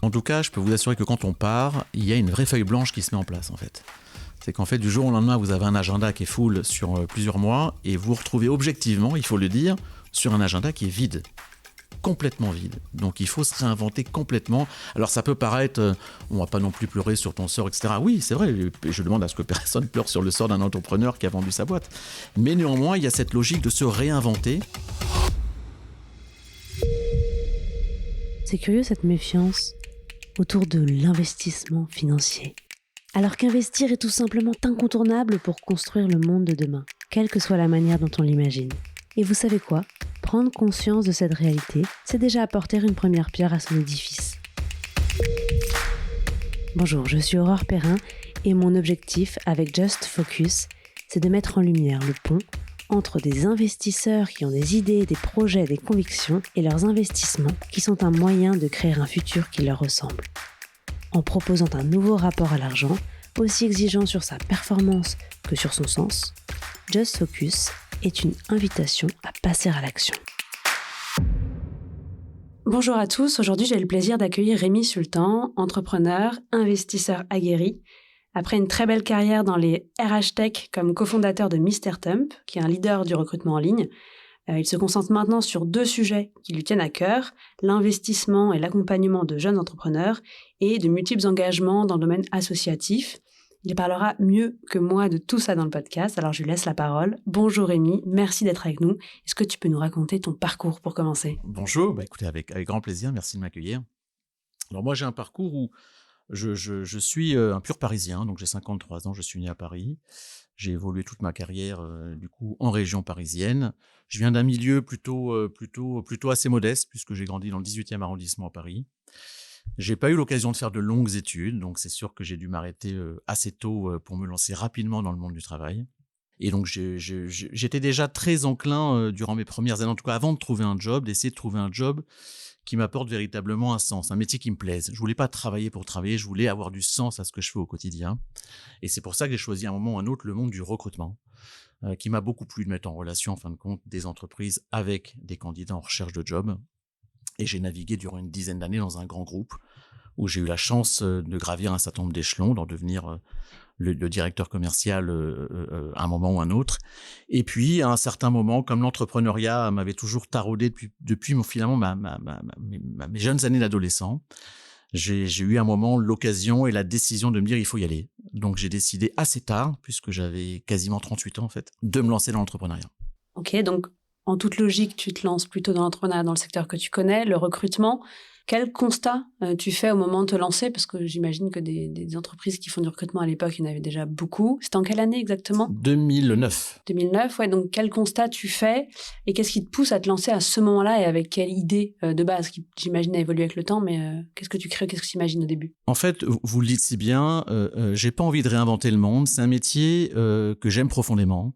En tout cas, je peux vous assurer que quand on part, il y a une vraie feuille blanche qui se met en place en fait. C'est qu'en fait, du jour au lendemain, vous avez un agenda qui est full sur plusieurs mois et vous vous retrouvez objectivement, il faut le dire, sur un agenda qui est vide. Complètement vide. Donc il faut se réinventer complètement. Alors ça peut paraître, on va pas non plus pleurer sur ton sort, etc. Oui, c'est vrai, je demande à ce que personne pleure sur le sort d'un entrepreneur qui a vendu sa boîte. Mais néanmoins, il y a cette logique de se réinventer. C'est curieux cette méfiance autour de l'investissement financier. Alors qu'investir est tout simplement incontournable pour construire le monde de demain, quelle que soit la manière dont on l'imagine. Et vous savez quoi ? Prendre conscience de cette réalité, c'est déjà apporter une première pierre à son édifice. Bonjour, je suis Aurore Perrin et mon objectif avec Just Focus, c'est de mettre en lumière le pont entre des investisseurs qui ont des idées, des projets, des convictions et leurs investissements qui sont un moyen de créer un futur qui leur ressemble. En proposant un nouveau rapport à l'argent, aussi exigeant sur sa performance que sur son sens, Just Focus est une invitation à passer à l'action. Bonjour à tous, aujourd'hui j'ai le plaisir d'accueillir Rémi Sultan, entrepreneur, investisseur aguerri. Après une très belle carrière dans les RH Tech comme cofondateur de MrTump, qui est un leader du recrutement en ligne, il se concentre maintenant sur 2 sujets qui lui tiennent à cœur, l'investissement et l'accompagnement de jeunes entrepreneurs et de multiples engagements dans le domaine associatif. Il parlera mieux que moi de tout ça dans le podcast, alors je lui laisse la parole. Bonjour Rémi, merci d'être avec nous. Est-ce que tu peux nous raconter ton parcours pour commencer ? Bonjour, écoutez, avec grand plaisir, merci de m'accueillir. Alors moi j'ai un parcours où je suis un pur Parisien, donc j'ai 53 ans, je suis né à Paris. J'ai évolué toute ma carrière du coup en région parisienne. Je viens d'un milieu plutôt assez modeste puisque j'ai grandi dans le 18e arrondissement à Paris. J'ai pas eu l'occasion de faire de longues études, donc c'est sûr que j'ai dû m'arrêter assez tôt pour me lancer rapidement dans le monde du travail. Et donc j'étais déjà très enclin durant mes premières années, en tout cas avant de trouver un job, d'essayer de trouver un job qui m'apporte véritablement un sens, un métier qui me plaise. Je voulais pas travailler pour travailler, je voulais avoir du sens à ce que je fais au quotidien. Et c'est pour ça que j'ai choisi à un moment ou à un autre le monde du recrutement, qui m'a beaucoup plu de mettre en relation, en fin de compte, des entreprises avec des candidats en recherche de job. Et j'ai navigué durant une dizaine d'années dans un grand groupe où j'ai eu la chance de gravir un certain nombre d'échelons, d'en devenir le directeur commercial à un moment ou un autre. Et puis, à un certain moment, comme l'entrepreneuriat m'avait toujours taraudé depuis finalement mes jeunes années d'adolescent, j'ai eu un moment l'occasion et la décision de me dire il faut y aller. Donc, j'ai décidé assez tard, puisque j'avais quasiment 38 ans en fait, de me lancer dans l'entrepreneuriat. Ok, donc en toute logique, tu te lances plutôt dans l'entrepreneuriat, dans le secteur que tu connais, le recrutement. Quel constat tu fais au moment de te lancer ? Parce que j'imagine que des entreprises qui font du recrutement à l'époque, il y en avait déjà beaucoup. C'était en quelle année exactement ? 2009. 2009, ouais. Donc, quel constat tu fais et qu'est-ce qui te pousse à te lancer à ce moment-là et avec quelle idée de base qui, j'imagine, a évolué avec le temps, mais qu'est-ce que tu crées, qu'est-ce que tu imagines au début ? En fait, vous le dites si bien, j'ai pas envie de réinventer le monde. C'est un métier que j'aime profondément,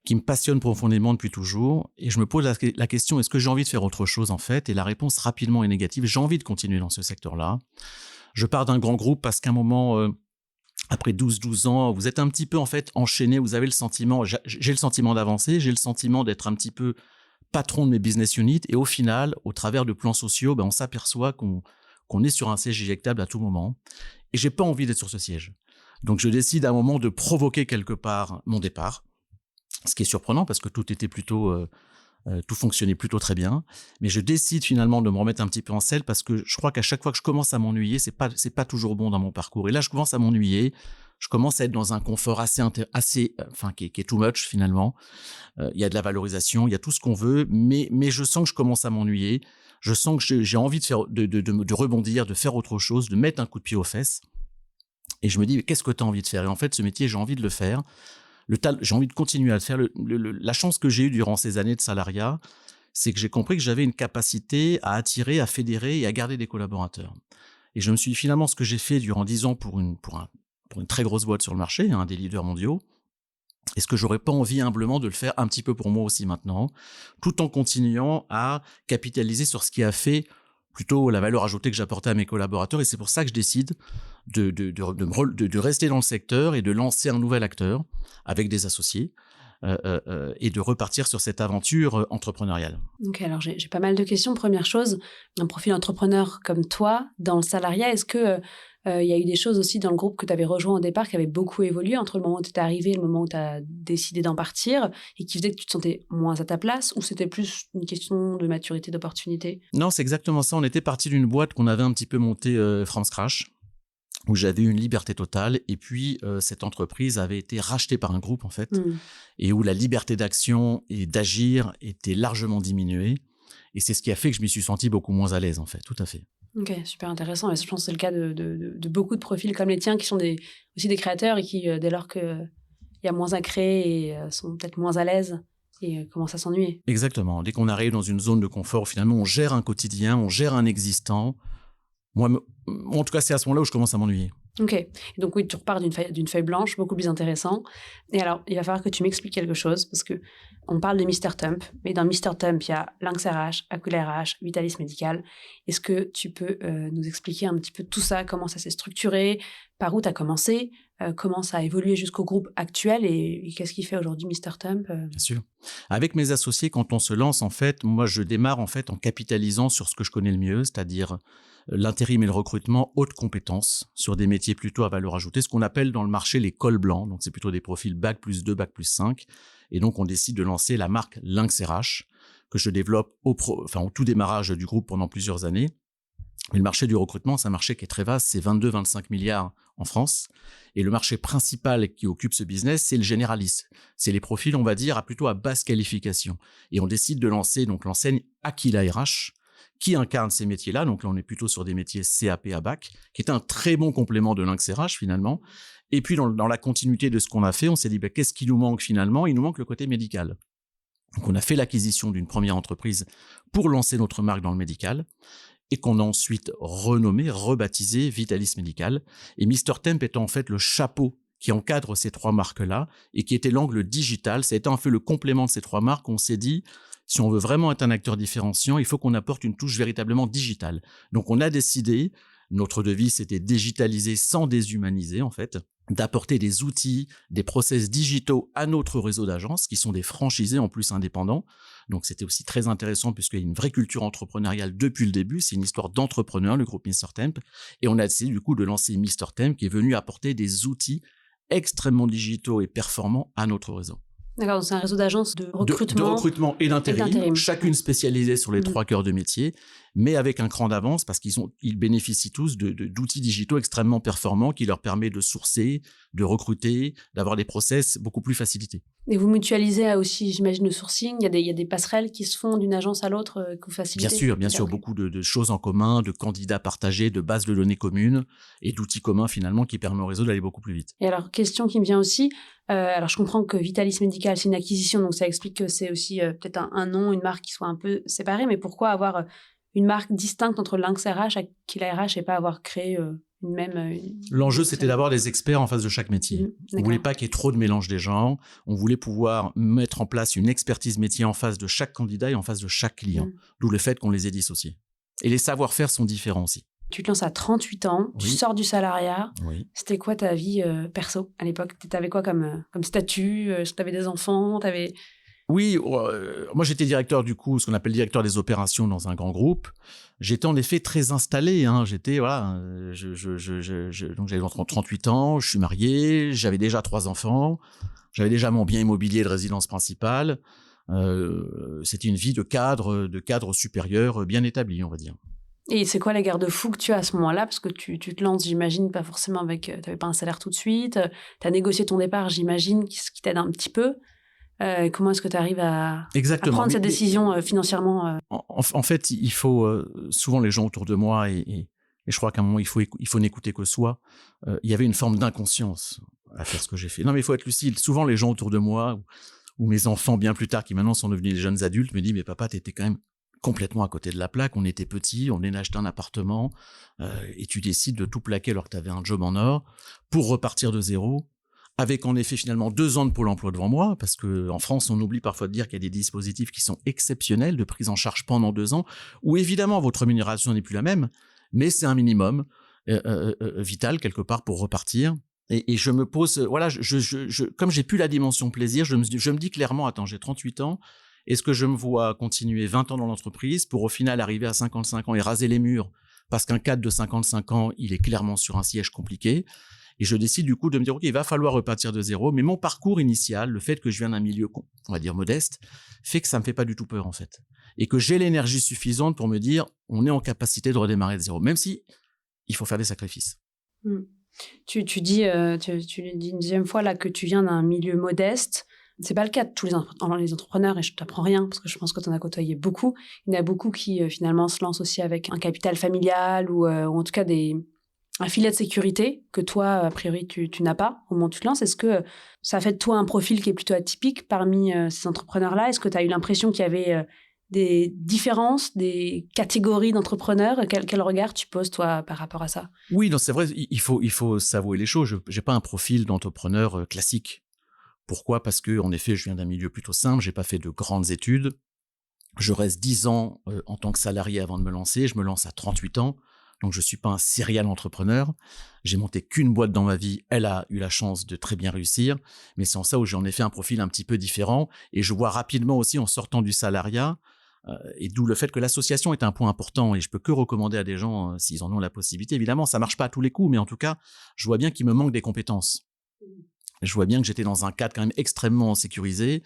qui me passionne profondément depuis toujours. Et je me pose la question, est-ce que j'ai envie de faire autre chose en fait ? Et la réponse rapidement est négative. J'ai envie de continuer dans ce secteur-là. Je pars d'un grand groupe parce qu'à un moment, après 12 ans, vous êtes un petit peu en fait enchaîné. Vous avez le sentiment, j'ai le sentiment d'avancer, j'ai le sentiment d'être un petit peu patron de mes business units. Et au final, au travers de plans sociaux, on s'aperçoit qu'on est sur un siège éjectable à tout moment. Et j'ai pas envie d'être sur ce siège. Donc je décide à un moment de provoquer quelque part mon départ. Ce qui est surprenant parce que tout fonctionnait plutôt très bien. Mais je décide finalement de me remettre un petit peu en selle parce que je crois qu'à chaque fois que je commence à m'ennuyer, c'est pas toujours bon dans mon parcours. Et là, je commence à m'ennuyer. Je commence à être dans un confort qui est too much finalement. Il y a de la valorisation, il y a tout ce qu'on veut, mais je sens que je commence à m'ennuyer. Je sens que j'ai envie de faire, de rebondir, de faire autre chose, de mettre un coup de pied aux fesses. Et je me dis, mais qu'est-ce que tu as envie de faire ? Et en fait, ce métier, j'ai envie de le faire. J'ai envie de continuer à le faire. La chance que j'ai eue durant ces années de salariat, c'est que j'ai compris que j'avais une capacité à attirer, à fédérer et à garder des collaborateurs. Et je me suis dit, finalement, ce que j'ai fait durant 10 ans pour une très grosse boîte sur le marché, un des leaders mondiaux, est-ce que j'aurais pas envie humblement de le faire un petit peu pour moi aussi maintenant, tout en continuant à capitaliser sur ce qui a fait plutôt la valeur ajoutée que j'apportais à mes collaborateurs. Et c'est pour ça que je décide de rester dans le secteur et de lancer un nouvel acteur avec des associés et de repartir sur cette aventure entrepreneuriale. Ok, alors j'ai pas mal de questions. Première chose, un profil entrepreneur comme toi, dans le salariat, est-ce que il y a eu des choses aussi dans le groupe que tu avais rejoint au départ qui avaient beaucoup évolué entre le moment où tu étais arrivé et le moment où tu as décidé d'en partir et qui faisait que tu te sentais moins à ta place, ou c'était plus une question de maturité, d'opportunité? Non, c'est exactement ça. On était parti d'une boîte qu'on avait un petit peu montée from scratch, où j'avais une liberté totale, et puis cette entreprise avait été rachetée par un groupe en fait, et où la liberté d'action et d'agir était largement diminuée, et c'est ce qui a fait que je m'y suis senti beaucoup moins à l'aise en fait, tout à fait. Ok, super intéressant. Et je pense que c'est le cas de beaucoup de profils comme les tiens qui sont aussi des créateurs et qui, dès lors qu'il y a moins à créer, et sont peut-être moins à l'aise et commencent à s'ennuyer. Exactement. Dès qu'on arrive dans une zone de confort, finalement, on gère un quotidien, on gère un existant. Moi, en tout cas, c'est à ce moment-là où je commence à m'ennuyer. Ok. Et donc oui, tu repars d'une feuille blanche, beaucoup plus intéressant. Et alors, il va falloir que tu m'expliques quelque chose, parce que on parle de Mr.Temp, mais dans Mr.Temp, il y a Lynx RH, Aquila RH, Vitalis Medical. Est-ce que tu peux nous expliquer un petit peu tout ça, comment ça s'est structuré, par où tu as commencé, comment ça a évolué jusqu'au groupe actuel, et qu'est-ce qui fait aujourd'hui Mr.Temp? Bien sûr. Avec mes associés, quand on se lance, en fait, moi, je démarre en fait en capitalisant sur ce que je connais le mieux, c'est-à-dire l'intérim et le recrutement haute compétence sur des métiers plutôt à valeur ajoutée, ce qu'on appelle dans le marché les cols blancs. Donc, c'est plutôt des profils bac+2, bac+5. Et donc, on décide de lancer la marque Lynx RH, que je développe au tout démarrage du groupe pendant plusieurs années. Mais le marché du recrutement, c'est un marché qui est très vaste, c'est 22-25 milliards en France. Et le marché principal qui occupe ce business, c'est le généraliste. C'est les profils, on va dire, plutôt à basse qualification. Et on décide de lancer donc l'enseigne Aquila RH, qui incarne ces métiers-là. Donc là, on est plutôt sur des métiers CAP à bac, qui est un très bon complément de Lynx RH finalement. Et puis, dans la continuité de ce qu'on a fait, on s'est dit, qu'est-ce qui nous manque finalement? Il nous manque le côté médical. Donc, on a fait l'acquisition d'une première entreprise pour lancer notre marque dans le médical, et qu'on a ensuite renommé, rebaptisé Vitalis Medical. Et Mr.Temp étant en fait le chapeau qui encadre ces trois marques-là et qui était l'angle digital. Ça a été en fait le complément de ces trois marques. On s'est dit, si on veut vraiment être un acteur différenciant, il faut qu'on apporte une touche véritablement digitale. Donc on a décidé, notre devise c'était digitaliser sans déshumaniser en fait, d'apporter des outils, des process digitaux à notre réseau d'agences qui sont des franchisés en plus indépendants. Donc c'était aussi très intéressant puisqu'il y a une vraie culture entrepreneuriale depuis le début. C'est une histoire d'entrepreneur, le groupe Mr.Temp. Et on a décidé du coup de lancer Mr.Temp qui est venu apporter des outils extrêmement digitaux et performants à notre réseau. D'accord, donc c'est un réseau d'agences de recrutement. De recrutement et d'intérim, chacune spécialisée sur les trois cœurs de métier, mais avec un cran d'avance parce qu'ils bénéficient tous d'outils digitaux extrêmement performants qui leur permettent de sourcer, de recruter, d'avoir des process beaucoup plus facilités. Et vous mutualisez aussi, j'imagine, le sourcing. Il y a des passerelles qui se font d'une agence à l'autre que vous facilitez. Bien sûr, beaucoup de choses en commun, de candidats partagés, de bases de données communes et d'outils communs finalement qui permettent au réseau d'aller beaucoup plus vite. Et alors, question qui me vient aussi, alors je comprends que Vitalis Medical, c'est une acquisition, donc ça explique que c'est aussi peut-être un nom, une marque qui soit un peu séparée, mais pourquoi avoir une marque distincte entre Lynx RH, Aquila RH et pas avoir créé une même... L'enjeu, c'était d'avoir des experts en face de chaque métier. On ne voulait pas qu'il y ait trop de mélange des genres. On voulait pouvoir mettre en place une expertise métier en face de chaque candidat et en face de chaque client. D'où le fait qu'on les ait dissociés. Et les savoir-faire sont différents aussi. Tu te lances à 38 ans, tu sors du salariat. Oui. C'était quoi ta vie perso à l'époque? Tu avais quoi comme statut? Tu avais des enfants? Oui, moi j'étais directeur du coup, ce qu'on appelle directeur des opérations dans un grand groupe. J'étais en effet très installé. J'étais donc j'avais 38 ans, je suis marié, j'avais déjà 3 enfants, j'avais déjà mon bien immobilier de résidence principale. C'était une vie de cadre supérieur bien établi, on va dire. Et c'est quoi les garde-fous que tu as à ce moment-là? Parce que tu te lances, j'imagine, pas forcément avec... Tu n'avais pas un salaire tout de suite. Tu as négocié ton départ, j'imagine, ce qui t'aide un petit peu. Comment est-ce que tu arrives à prendre cette décision financièrement En fait, il faut... souvent, les gens autour de moi, et je crois qu'à un moment, il faut n'écouter que soi. Il y avait une forme d'inconscience à faire ce que j'ai fait. Non, mais il faut être lucide. Souvent, les gens autour de moi, ou mes enfants, bien plus tard, qui maintenant sont devenus des jeunes adultes, me disent « Mais papa, t'étais quand même... complètement à côté de la plaque, on était petits, on venait d'acheter un appartement et tu décides de tout plaquer alors que tu avais un job en or pour repartir de zéro, avec en effet finalement 2 ans de Pôle emploi devant moi, parce qu'en France on oublie parfois de dire qu'il y a des dispositifs qui sont exceptionnels de prise en charge pendant 2 ans, où évidemment votre rémunération n'est plus la même, mais c'est un minimum vital quelque part pour repartir. Et je me pose, voilà, comme j'ai plus la dimension plaisir, je me dis clairement, attends, j'ai 38 ans, est-ce que je me vois continuer 20 ans dans l'entreprise pour au final arriver à 55 ans et raser les murs parce qu'un cadre de 55 ans, il est clairement sur un siège compliqué. Et je décide du coup de me dire, OK, il va falloir repartir de zéro. Mais mon parcours initial, le fait que je viens d'un milieu, on va dire modeste, fait que ça me fait pas du tout peur en fait. Et que j'ai l'énergie suffisante pour me dire, on est en capacité de redémarrer de zéro, même si il faut faire des sacrifices. Tu dis une deuxième fois là que tu viens d'un milieu modeste. C'est pas le cas de tous les entrepreneurs, et je t'apprends rien parce que je pense que tu en as côtoyé beaucoup. Il y en a beaucoup qui finalement se lancent aussi avec un capital familial ou en tout cas un filet de sécurité que toi, a priori, tu n'as pas au moment où tu te lances. Est-ce que ça fait de toi un profil qui est plutôt atypique parmi ces entrepreneurs-là? Est-ce que tu as eu l'impression qu'il y avait des différences, des catégories d'entrepreneurs? Quel regard tu poses, toi, par rapport à ça? Oui, non, c'est vrai, il faut s'avouer les choses. Je n'ai pas un profil d'entrepreneur classique. Pourquoi? Parce que, en effet, je viens d'un milieu plutôt simple, j'ai pas fait de grandes études. Je reste 10 ans en tant que salarié avant de me lancer. Je me lance à 38 ans. Donc, je suis pas un serial entrepreneur. J'ai monté qu'une boîte dans ma vie. Elle a eu la chance de très bien réussir. Mais c'est en ça où j'ai en effet un profil un petit peu différent. Et je vois rapidement aussi en sortant du salariat, et d'où le fait que l'association est un point important. Et je peux que recommander à des gens, s'ils en ont la possibilité. Évidemment, ça marche pas à tous les coups, mais en tout cas, je vois bien qu'il me manque des compétences. Je vois bien que j'étais dans un cadre quand même extrêmement sécurisé,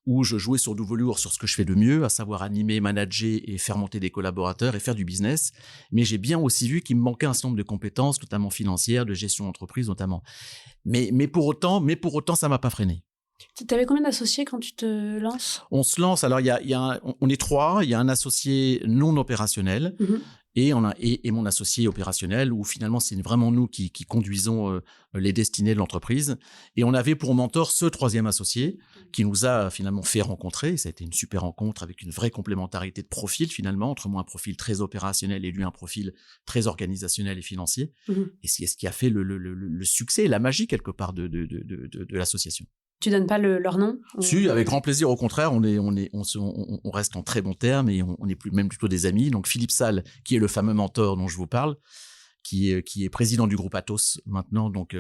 où je jouais sur du velours, sur ce que je fais de mieux, à savoir animer, manager et faire monter des collaborateurs et faire du business. Mais j'ai bien aussi vu qu'il me manquait un certain nombre de compétences, notamment financières, de gestion d'entreprise notamment. Mais pour autant, ça m'a pas freiné. Tu avais combien d'associés quand tu te lances? On se lance, alors on est 3, il y a un associé non opérationnel, et mon associé opérationnel, où finalement c'est vraiment nous qui conduisons les destinées de l'entreprise. Et on avait pour mentor ce 3e associé qui nous a finalement fait rencontrer. Ça a été une super rencontre avec une vraie complémentarité de profil finalement, entre moi un profil très opérationnel et lui un profil très organisationnel et financier. Et c'est ce qui a fait le succès et la magie quelque part de l'association. Tu donnes pas leur nom? Si, avec grand plaisir. Au contraire, on reste en très bons termes et on est même plutôt des amis. Donc Philippe Salle, qui est le fameux mentor dont je vous parle, qui est président du groupe Atos maintenant, donc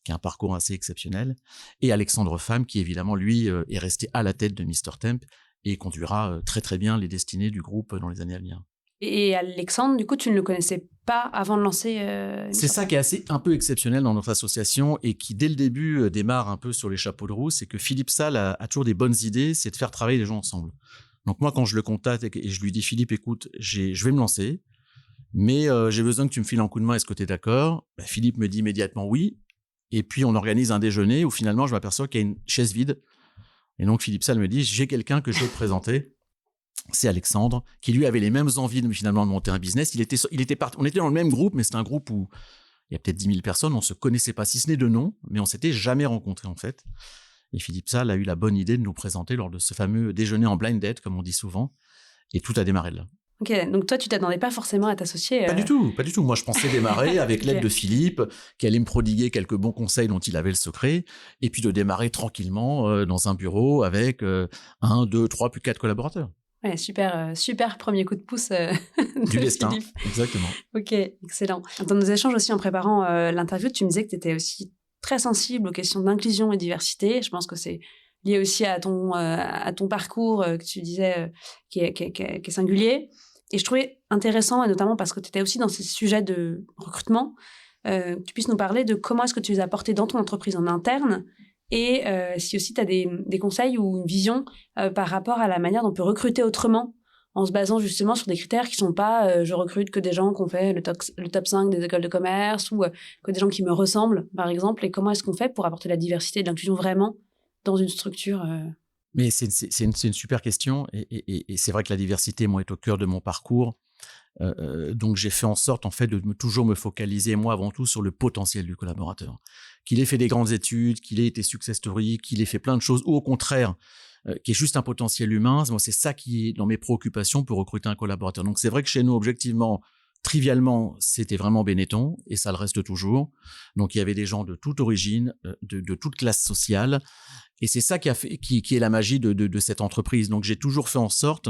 qui a un parcours assez exceptionnel, et Alexandre Pham, qui évidemment lui est resté à la tête de Mr Temp et conduira très très bien les destinées du groupe dans les années à venir. Et Alexandre, du coup, tu ne le connaissais pas avant de lancer C'est ça qui est un peu exceptionnel dans notre association et qui, dès le début, démarre un peu sur les chapeaux de roue. C'est que Philippe Salle a toujours des bonnes idées, c'est de faire travailler les gens ensemble. Donc moi, quand je le contacte et je lui dis « Philippe, écoute, je vais me lancer, mais j'ai besoin que tu me files un coup de main, est-ce que tu es d'accord ?» Philippe me dit immédiatement oui. Et puis, on organise un déjeuner où finalement, je m'aperçois qu'il y a une chaise vide. Et donc, Philippe Salle me dit « J'ai quelqu'un que je vais te présenter. » C'est Alexandre, qui lui avait les mêmes envies finalement de monter un business. On était dans le même groupe, mais c'était un groupe où il y a peut-être 10 000 personnes. On se connaissait pas, si ce n'est de nom, mais on s'était jamais rencontrés en fait. Et Philippe Salle a eu la bonne idée de nous présenter lors de ce fameux déjeuner en blind date, comme on dit souvent. Et tout a démarré de là. Ok, donc toi, tu t'attendais pas forcément à t'associer Pas du tout. Moi, je pensais démarrer avec l'aide de Philippe, qui allait me prodiguer quelques bons conseils dont il avait le secret, et puis de démarrer tranquillement dans un bureau avec 1, 2, 3, puis 4 collaborateurs. Ouais, super premier coup de pouce du destin, Philippe. Exactement. Ok, excellent. Dans nos échanges aussi en préparant l'interview, tu me disais que tu étais aussi très sensible aux questions d'inclusion et diversité. Je pense que c'est lié aussi à ton parcours que tu disais qui est singulier. Et je trouvais intéressant, et notamment parce que tu étais aussi dans ces sujets de recrutement, que tu puisses nous parler de comment est-ce que tu les as portés dans ton entreprise en interne. Et si aussi tu as des conseils ou une vision par rapport à la manière dont on peut recruter autrement, en se basant justement sur des critères qui ne sont pas je recrute que des gens qui ont fait le top 5 des écoles de commerce ou que des gens qui me ressemblent, par exemple. Et comment est-ce qu'on fait pour apporter la diversité et l'inclusion vraiment dans une structure Mais c'est une super question. Et c'est vrai que la diversité, moi, est au cœur de mon parcours. Donc j'ai fait en sorte en fait de toujours me focaliser moi avant tout sur le potentiel du collaborateur, qu'il ait fait des grandes études, qu'il ait été success story, qu'il ait fait plein de choses, ou au contraire qu'il ait juste un potentiel humain. Moi, c'est ça qui est dans mes préoccupations pour recruter un collaborateur. Donc c'est vrai que chez nous, objectivement, trivialement, c'était vraiment Benetton, et ça le reste toujours. Donc il y avait des gens de toute origine, de toute classe sociale, et c'est ça qui est la magie de cette entreprise. Donc j'ai toujours fait en sorte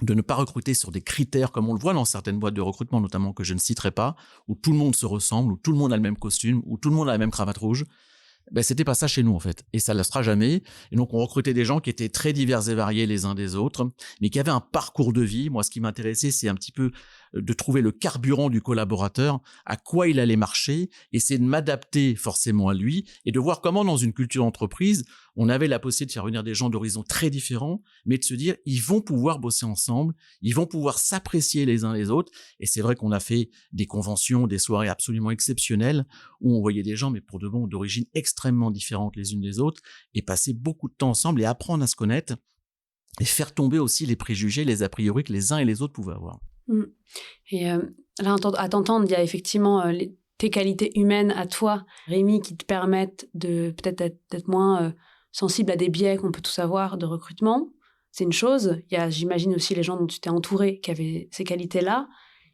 de ne pas recruter sur des critères comme on le voit dans certaines boîtes de recrutement, notamment que je ne citerai pas, où tout le monde se ressemble, où tout le monde a le même costume, où tout le monde a la même cravate rouge. Ben, c'était pas ça chez nous, en fait. Et ça ne le sera jamais. Et donc, on recrutait des gens qui étaient très divers et variés les uns des autres, mais qui avaient un parcours de vie. Moi, ce qui m'intéressait, c'est un petit peu de trouver le carburant du collaborateur, à quoi il allait marcher, et c'est de m'adapter forcément à lui, et de voir comment, dans une culture d'entreprise, on avait la possibilité de faire venir des gens d'horizons très différents, mais de se dire, ils vont pouvoir bosser ensemble, ils vont pouvoir s'apprécier les uns les autres. Et c'est vrai qu'on a fait des conventions, des soirées absolument exceptionnelles, où on voyait des gens, mais pour de bon, d'origines extrêmement différentes les unes des autres, et passer beaucoup de temps ensemble et apprendre à se connaître, et faire tomber aussi les préjugés, les a priori que les uns et les autres pouvaient avoir. Mmh. Et là, à t'entendre, il y a effectivement tes qualités humaines à toi, Rémi, qui te permettent de peut-être être moins sensible à des biais qu'on peut tous avoir de recrutement. C'est une chose. Il y a, j'imagine, aussi les gens dont tu t'es entouré qui avaient ces qualités-là.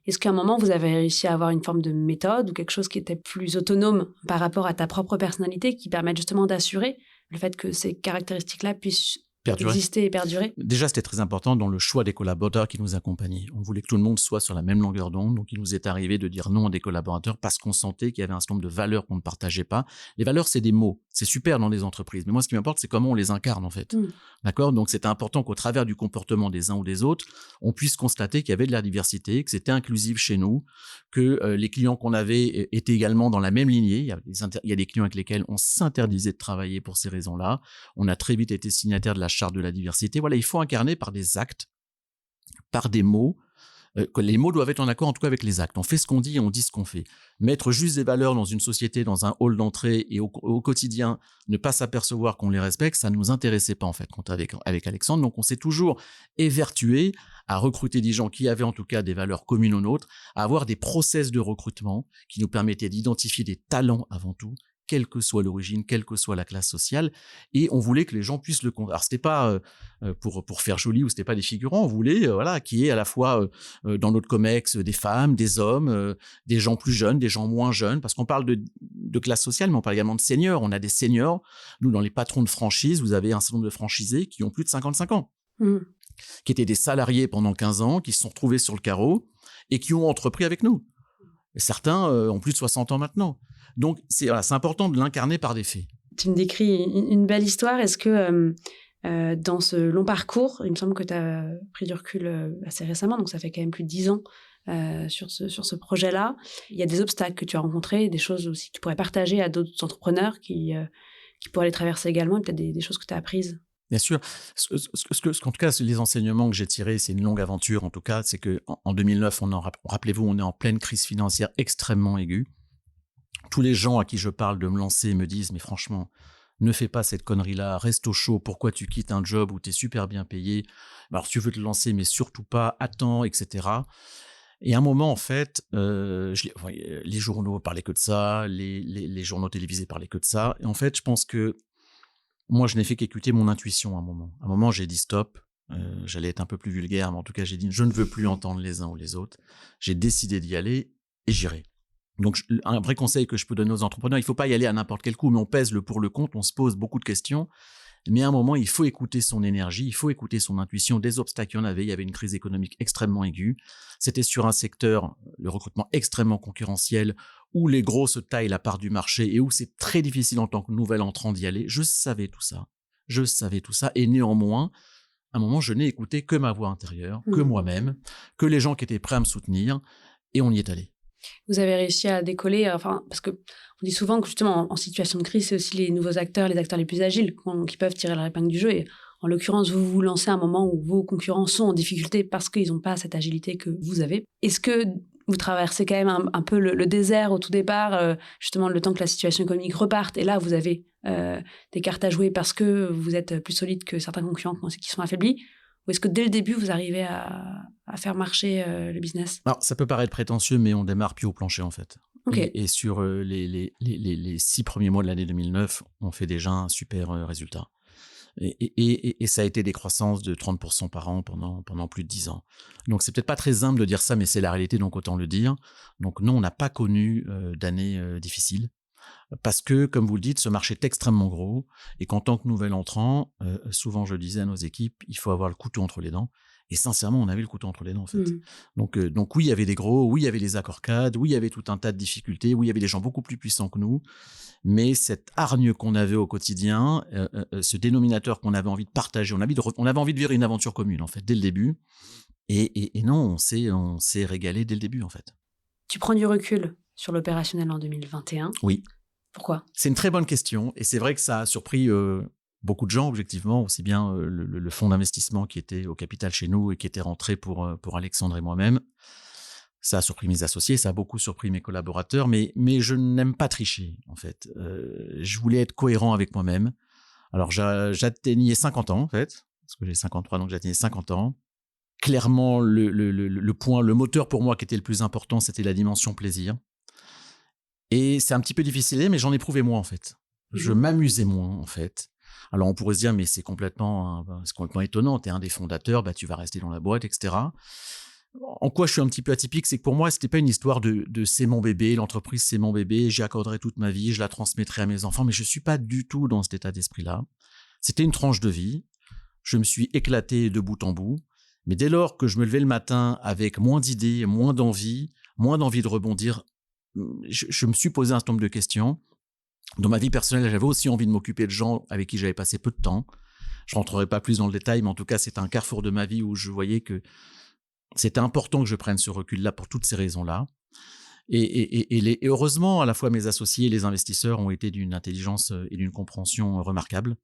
Est-ce qu'à un moment, vous avez réussi à avoir une forme de méthode ou quelque chose qui était plus autonome par rapport à ta propre personnalité, qui permette justement d'assurer le fait que ces caractéristiques-là puissent exister et perdurer? Déjà, c'était très important dans le choix des collaborateurs qui nous accompagnaient. On voulait que tout le monde soit sur la même longueur d'onde, donc il nous est arrivé de dire non à des collaborateurs parce qu'on sentait qu'il y avait un certain nombre de valeurs qu'on ne partageait pas. Les valeurs, c'est des mots, c'est super dans les entreprises, mais moi, ce qui m'importe, c'est comment on les incarne en fait. D'accord? Donc, c'était important qu'au travers du comportement des uns ou des autres, on puisse constater qu'il y avait de la diversité, que c'était inclusif chez nous, que les clients qu'on avait étaient également dans la même lignée. Il y a des clients avec lesquels on s'interdisait de travailler pour ces raisons-là. On a très vite été signataire de la charte de la diversité. Voilà, il faut incarner par des actes, par des mots, que les mots doivent être en accord en tout cas avec les actes. On fait ce qu'on dit et on dit ce qu'on fait. Mettre juste des valeurs dans une société, dans un hall d'entrée et au quotidien, ne pas s'apercevoir qu'on les respecte, ça ne nous intéressait pas en fait quand avec Alexandre. Donc on s'est toujours évertué à recruter des gens qui avaient en tout cas des valeurs communes aux nôtres, à avoir des process de recrutement qui nous permettaient d'identifier des talents avant tout, quelle que soit l'origine, quelle que soit la classe sociale, et on voulait que les gens puissent le... Alors, c'était pas pour faire joli ou c'était pas des figurants, on voulait voilà, qu'il y ait à la fois dans notre COMEX des femmes, des hommes, des gens plus jeunes, des gens moins jeunes, parce qu'on parle de classe sociale, mais on parle également de seniors. On a des seniors. Nous, dans les patrons de franchise, vous avez un certain nombre de franchisés qui ont plus de 55 ans, qui étaient des salariés pendant 15 ans, qui se sont retrouvés sur le carreau et qui ont entrepris avec nous. Et certains ont plus de 60 ans maintenant. Donc, c'est important de l'incarner par des faits. Tu me décris une belle histoire. Est-ce que dans ce long parcours, il me semble que tu as pris du recul assez récemment, donc ça fait quand même plus de 10 ans sur ce projet-là, il y a des obstacles que tu as rencontrés, des choses aussi que tu pourrais partager à d'autres entrepreneurs qui pourraient les traverser également, et peut-être des choses que tu as apprises? Bien sûr. En tout cas, les enseignements que j'ai tirés, c'est une longue aventure en tout cas, c'est qu'en 2009, rappelez-vous, on est en pleine crise financière extrêmement aiguë. Tous les gens à qui je parle de me lancer me disent « mais franchement, ne fais pas cette connerie-là, reste au chaud, pourquoi tu quittes un job où tu es super bien payé? Alors tu veux te lancer, mais surtout pas, attends, etc. » Et à un moment, en fait, les journaux parlaient que de ça, les journaux télévisés parlaient que de ça. Et en fait, je pense que moi, je n'ai fait qu'écouter mon intuition à un moment. À un moment, j'ai dit stop. J'allais être un peu plus vulgaire, mais en tout cas, j'ai dit je ne veux plus entendre les uns ou les autres. J'ai décidé d'y aller et j'irai. Donc, un vrai conseil que je peux donner aux entrepreneurs, il ne faut pas y aller à n'importe quel coup, mais on pèse le pour le contre, on se pose beaucoup de questions. Mais à un moment, il faut écouter son énergie, il faut écouter son intuition. Des obstacles, il y avait une crise économique extrêmement aiguë. C'était sur un secteur, le recrutement extrêmement concurrentiel, où les gros se taillent la part du marché et où c'est très difficile en tant que nouvel entrant d'y aller. Je savais tout ça. Et néanmoins, à un moment, je n'ai écouté que ma voix intérieure, que moi-même, que les gens qui étaient prêts à me soutenir, et on y est allé. Vous avez réussi à décoller, parce que on dit souvent que justement en situation de crise, c'est aussi les nouveaux acteurs, les acteurs les plus agiles qui peuvent tirer la épingle du jeu. Et en l'occurrence, vous vous lancez à un moment où vos concurrents sont en difficulté parce qu'ils n'ont pas cette agilité que vous avez. Est-ce que vous traversez quand même un peu le désert au tout départ, justement le temps que la situation économique reparte, et là vous avez des cartes à jouer parce que vous êtes plus solide que certains concurrents qui sont affaiblis? Ou est-ce que dès le début, vous arrivez à faire marcher le business? Alors, ça peut paraître prétentieux, mais on démarre pied au plancher, en fait. Okay. Et sur les 6 premiers mois de l'année 2009, on fait déjà un super résultat. Et ça a été des croissances de 30% par an pendant plus de 10 ans. Donc, c'est peut-être pas très humble de dire ça, mais c'est la réalité, donc autant le dire. Donc, non, on n'a pas connu d'années difficiles. Parce que, comme vous le dites, ce marché est extrêmement gros et qu'en tant que nouvel entrant, souvent je disais à nos équipes, il faut avoir le couteau entre les dents Et sincèrement, on avait le couteau entre les dents, en fait. Mmh. Donc oui, il y avait des gros, oui, il y avait les accords cadres, oui, il y avait tout un tas de difficultés, oui, il y avait des gens beaucoup plus puissants que nous. Mais cette hargne qu'on avait au quotidien, ce dénominateur qu'on avait envie de partager, on avait envie de vivre une aventure commune, en fait, dès le début. Et non, on s'est régalé dès le début, en fait. Tu prends du recul sur l'opérationnel en 2021. Oui. Pourquoi? C'est une très bonne question. Et c'est vrai que ça a surpris beaucoup de gens, objectivement, aussi bien le fonds d'investissement qui était au capital chez nous et qui était rentré pour Alexandre et moi-même. Ça a surpris mes associés, ça a beaucoup surpris mes collaborateurs, mais je n'aime pas tricher, en fait. Je voulais être cohérent avec moi-même. Alors, j'atteignais 50 ans, en fait, parce que j'ai 53, donc j'atteignais 50 ans. Clairement, le moteur pour moi qui était le plus important, c'était la dimension plaisir. Et c'est un petit peu difficile, mais j'en éprouvais moins, en fait. Je m'amusais moins, en fait. Alors, on pourrait se dire, mais c'est complètement étonnant. T'es un des fondateurs, bah, tu vas rester dans la boîte, etc. En quoi je suis un petit peu atypique, c'est que pour moi, c'était pas une histoire de c'est mon bébé, l'entreprise c'est mon bébé, j'y accorderai toute ma vie, je la transmettrai à mes enfants, mais je suis pas du tout dans cet état d'esprit-là. C'était une tranche de vie. Je me suis éclaté de bout en bout. Mais dès lors que je me levais le matin avec moins d'idées, moins d'envie de rebondir, je me suis posé un certain nombre de questions. Dans ma vie personnelle, j'avais aussi envie de m'occuper de gens avec qui j'avais passé peu de temps. Je rentrerai pas plus dans le détail, mais en tout cas, c'est un carrefour de ma vie où je voyais que c'était important que je prenne ce recul-là pour toutes ces raisons-là. Et heureusement, à la fois mes associés et les investisseurs ont été d'une intelligence et d'une compréhension remarquables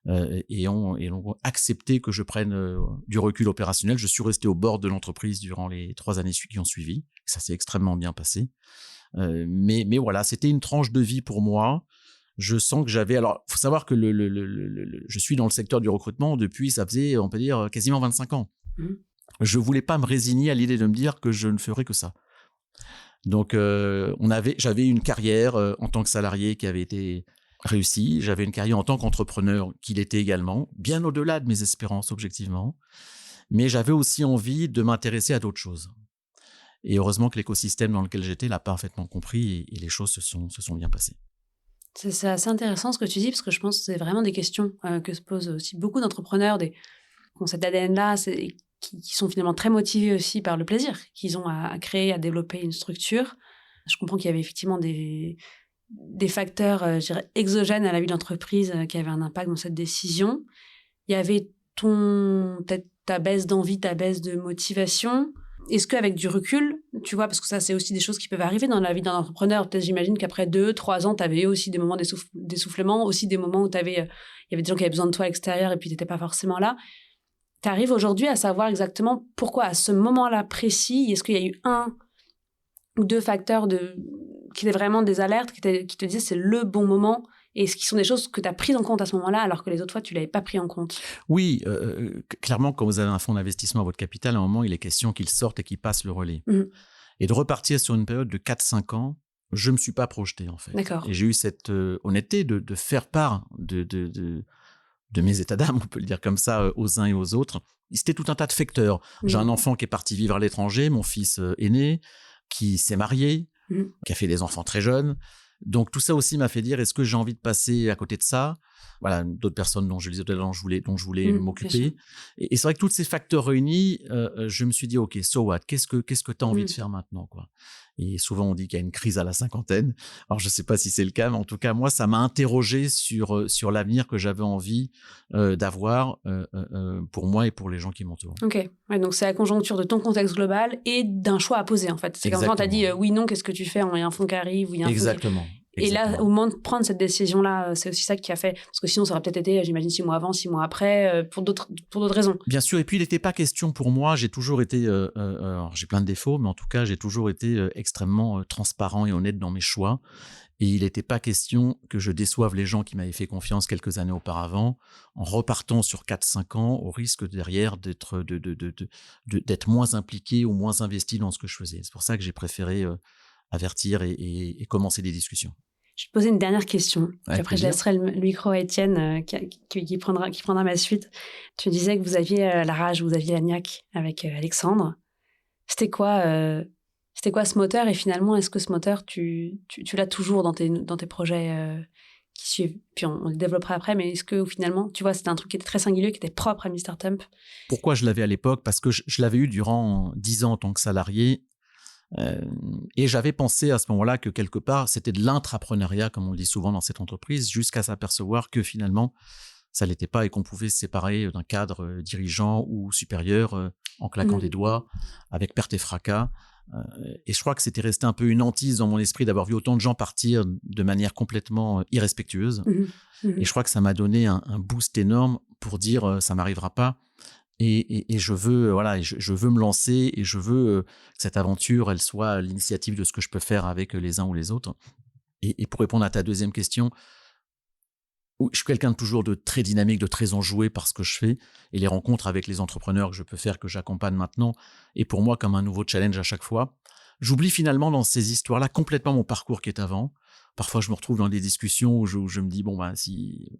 et ont accepté que je prenne du recul opérationnel. Je suis resté au bord de l'entreprise durant les 3 années qui ont suivi. Ça s'est extrêmement bien passé. Mais voilà, c'était une tranche de vie pour moi. Je sens que j'avais... Alors, il faut savoir que je suis dans le secteur du recrutement depuis, ça faisait, on peut dire, quasiment 25 ans. Je voulais pas me résigner à l'idée de me dire que je ne ferais que ça. Donc, j'avais une carrière en tant que salarié qui avait été réussie. J'avais une carrière en tant qu'entrepreneur qui l'était également, bien au-delà de mes espérances, objectivement. Mais j'avais aussi envie de m'intéresser à d'autres choses. Et heureusement que l'écosystème dans lequel j'étais l'a parfaitement compris et les choses se sont bien passées. C'est assez intéressant ce que tu dis, parce que je pense que c'est vraiment des questions que se posent aussi beaucoup d'entrepreneurs, qui ont cet ADN-là, qui sont finalement très motivés aussi par le plaisir qu'ils ont à créer, à développer une structure. Je comprends qu'il y avait effectivement des facteurs, je dirais, exogènes à la vie d'entreprise qui avaient un impact dans cette décision. Il y avait peut-être ta baisse d'envie, ta baisse de motivation. Est-ce qu'avec du recul, tu vois, parce que ça, c'est aussi des choses qui peuvent arriver dans la vie d'un entrepreneur. Peut-être, j'imagine qu'après 2-3 ans, tu avais aussi des moments d'essoufflement, aussi des moments où il y avait des gens qui avaient besoin de toi à l'extérieur et puis tu n'étais pas forcément là. Tu arrives aujourd'hui à savoir exactement pourquoi, à ce moment-là précis, est-ce qu'il y a eu 1 ou 2 facteurs qui étaient vraiment des alertes, qui te disaient c'est le bon moment, et ce qui sont des choses que tu as prises en compte à ce moment-là, alors que les autres fois, tu ne l'avais pas pris en compte? Oui, clairement, quand vous avez un fonds d'investissement à votre capital, à un moment, il est question qu'il sorte et qu'il passe le relais. Et de repartir sur une période de 4-5 ans, je ne me suis pas projeté, en fait. D'accord. Et j'ai eu cette honnêteté de faire part de mes états d'âme, on peut le dire comme ça, aux uns et aux autres. C'était tout un tas de facteurs. J'ai un enfant qui est parti vivre à l'étranger, mon fils aîné, qui s'est marié, qui a fait des enfants très jeunes. Donc tout ça aussi m'a fait dire, est-ce que j'ai envie de passer à côté de ça? Voilà, d'autres personnes dont je voulais m'occuper. Et c'est vrai que tous ces facteurs réunis, je me suis dit, ok, so what? Qu'est-ce que tu as envie de faire maintenant, quoi? Et souvent on dit qu'il y a une crise à la cinquantaine. Alors je sais pas si c'est le cas, mais en tout cas moi ça m'a interrogé sur l'avenir que j'avais envie d'avoir pour moi et pour les gens qui m'entourent. Ok, ouais, donc c'est la conjoncture de ton contexte global et d'un choix à poser en fait. C'est comme quand tu as dit oui, non, qu'est-ce que tu fais? Il y a un fonds qui arrive, ou il y a un Exactement. Et là, au moment de prendre cette décision-là, c'est aussi ça qui a fait... Parce que sinon, ça aurait peut-être été, j'imagine, 6 mois avant, 6 mois après, pour d'autres raisons. Bien sûr. Et puis, il n'était pas question pour moi. J'ai toujours été... alors, j'ai plein de défauts, mais en tout cas, j'ai toujours été extrêmement transparent et honnête dans mes choix. Et il n'était pas question que je déçoive les gens qui m'avaient fait confiance quelques années auparavant, en repartant sur 4-5 ans, au risque derrière d'être moins impliqué ou moins investi dans ce que je faisais. C'est pour ça que j'ai préféré avertir et commencer des discussions. Je vais te poser une dernière question. Puis après, je laisserai le micro à Étienne qui prendra ma suite. Tu disais que vous aviez la rage, vous aviez la niaque avec Alexandre. C'était quoi ce moteur? Et finalement, est-ce que ce moteur, tu l'as toujours dans tes projets qui suivent. Puis on le développera après, mais est-ce que finalement, tu vois, c'était un truc qui était très singulier, qui était propre à Mr. Temp? Pourquoi je l'avais à l'époque? Parce que je l'avais eu durant 10 ans en tant que salarié. Et j'avais pensé à ce moment-là que quelque part, c'était de l'intrapreneuriat, comme on le dit souvent dans cette entreprise, jusqu'à s'apercevoir que finalement, ça l'était pas et qu'on pouvait se séparer d'un cadre dirigeant ou supérieur en claquant des doigts, avec perte et fracas. Et je crois que c'était resté un peu une hantise dans mon esprit d'avoir vu autant de gens partir de manière complètement irrespectueuse. Et je crois que ça m'a donné un boost énorme pour dire ça m'arrivera pas. Et je veux je veux me lancer et je veux que cette aventure elle soit à l'initiative de ce que je peux faire avec les uns ou les autres. Et pour répondre à ta deuxième question, je suis quelqu'un de toujours de très dynamique, de très enjoué par ce que je fais, et les rencontres avec les entrepreneurs que je peux faire, que j'accompagne maintenant, et pour moi comme un nouveau challenge à chaque fois. J'oublie finalement dans ces histoires-là complètement mon parcours qui est avant. Parfois je me retrouve dans des discussions où je me dis si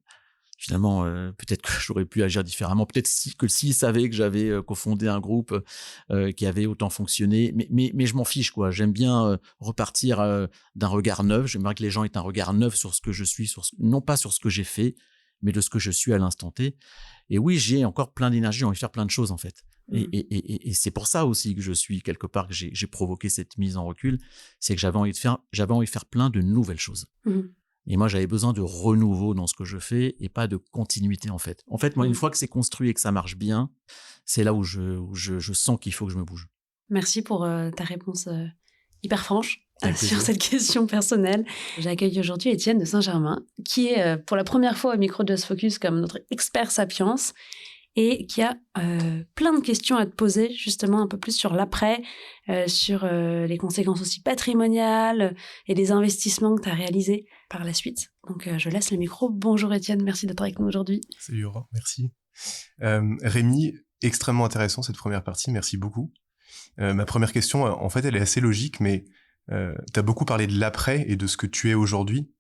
finalement, peut-être que j'aurais pu agir différemment. Peut-être s'ils savaient que j'avais cofondé un groupe qui avait autant fonctionné. Mais je m'en fiche, quoi. J'aime bien repartir d'un regard neuf. J'aimerais que les gens aient un regard neuf sur ce que je suis, non pas sur ce que j'ai fait, mais de ce que je suis à l'instant T. Et oui, j'ai encore plein d'énergie, j'ai envie de faire plein de choses, en fait. Et c'est pour ça aussi que je suis quelque part, que j'ai provoqué cette mise en recul. C'est que j'avais envie de faire plein de nouvelles choses. Et moi, j'avais besoin de renouveau dans ce que je fais et pas de continuité, en fait. En fait, moi, une fois que c'est construit et que ça marche bien, c'est là où je sens qu'il faut que je me bouge. Merci pour ta réponse hyper franche Avec sur plaisir. cette question personnelle. J'accueille aujourd'hui Étienne de Saint-Germain, qui est pour la première fois au micro de Just Focus comme notre expert Sapiens et qui a plein de questions à te poser, justement un peu plus sur l'après, sur les conséquences aussi patrimoniales et les investissements que tu as réalisés par la suite. Donc je laisse le micro. Bonjour Étienne, merci d'être avec nous aujourd'hui. Salut Aurore, merci. Rémi, extrêmement intéressant cette première partie, merci beaucoup. Ma première question, en fait, elle est assez logique, mais tu as beaucoup parlé de l'après et de ce que tu es aujourd'hui.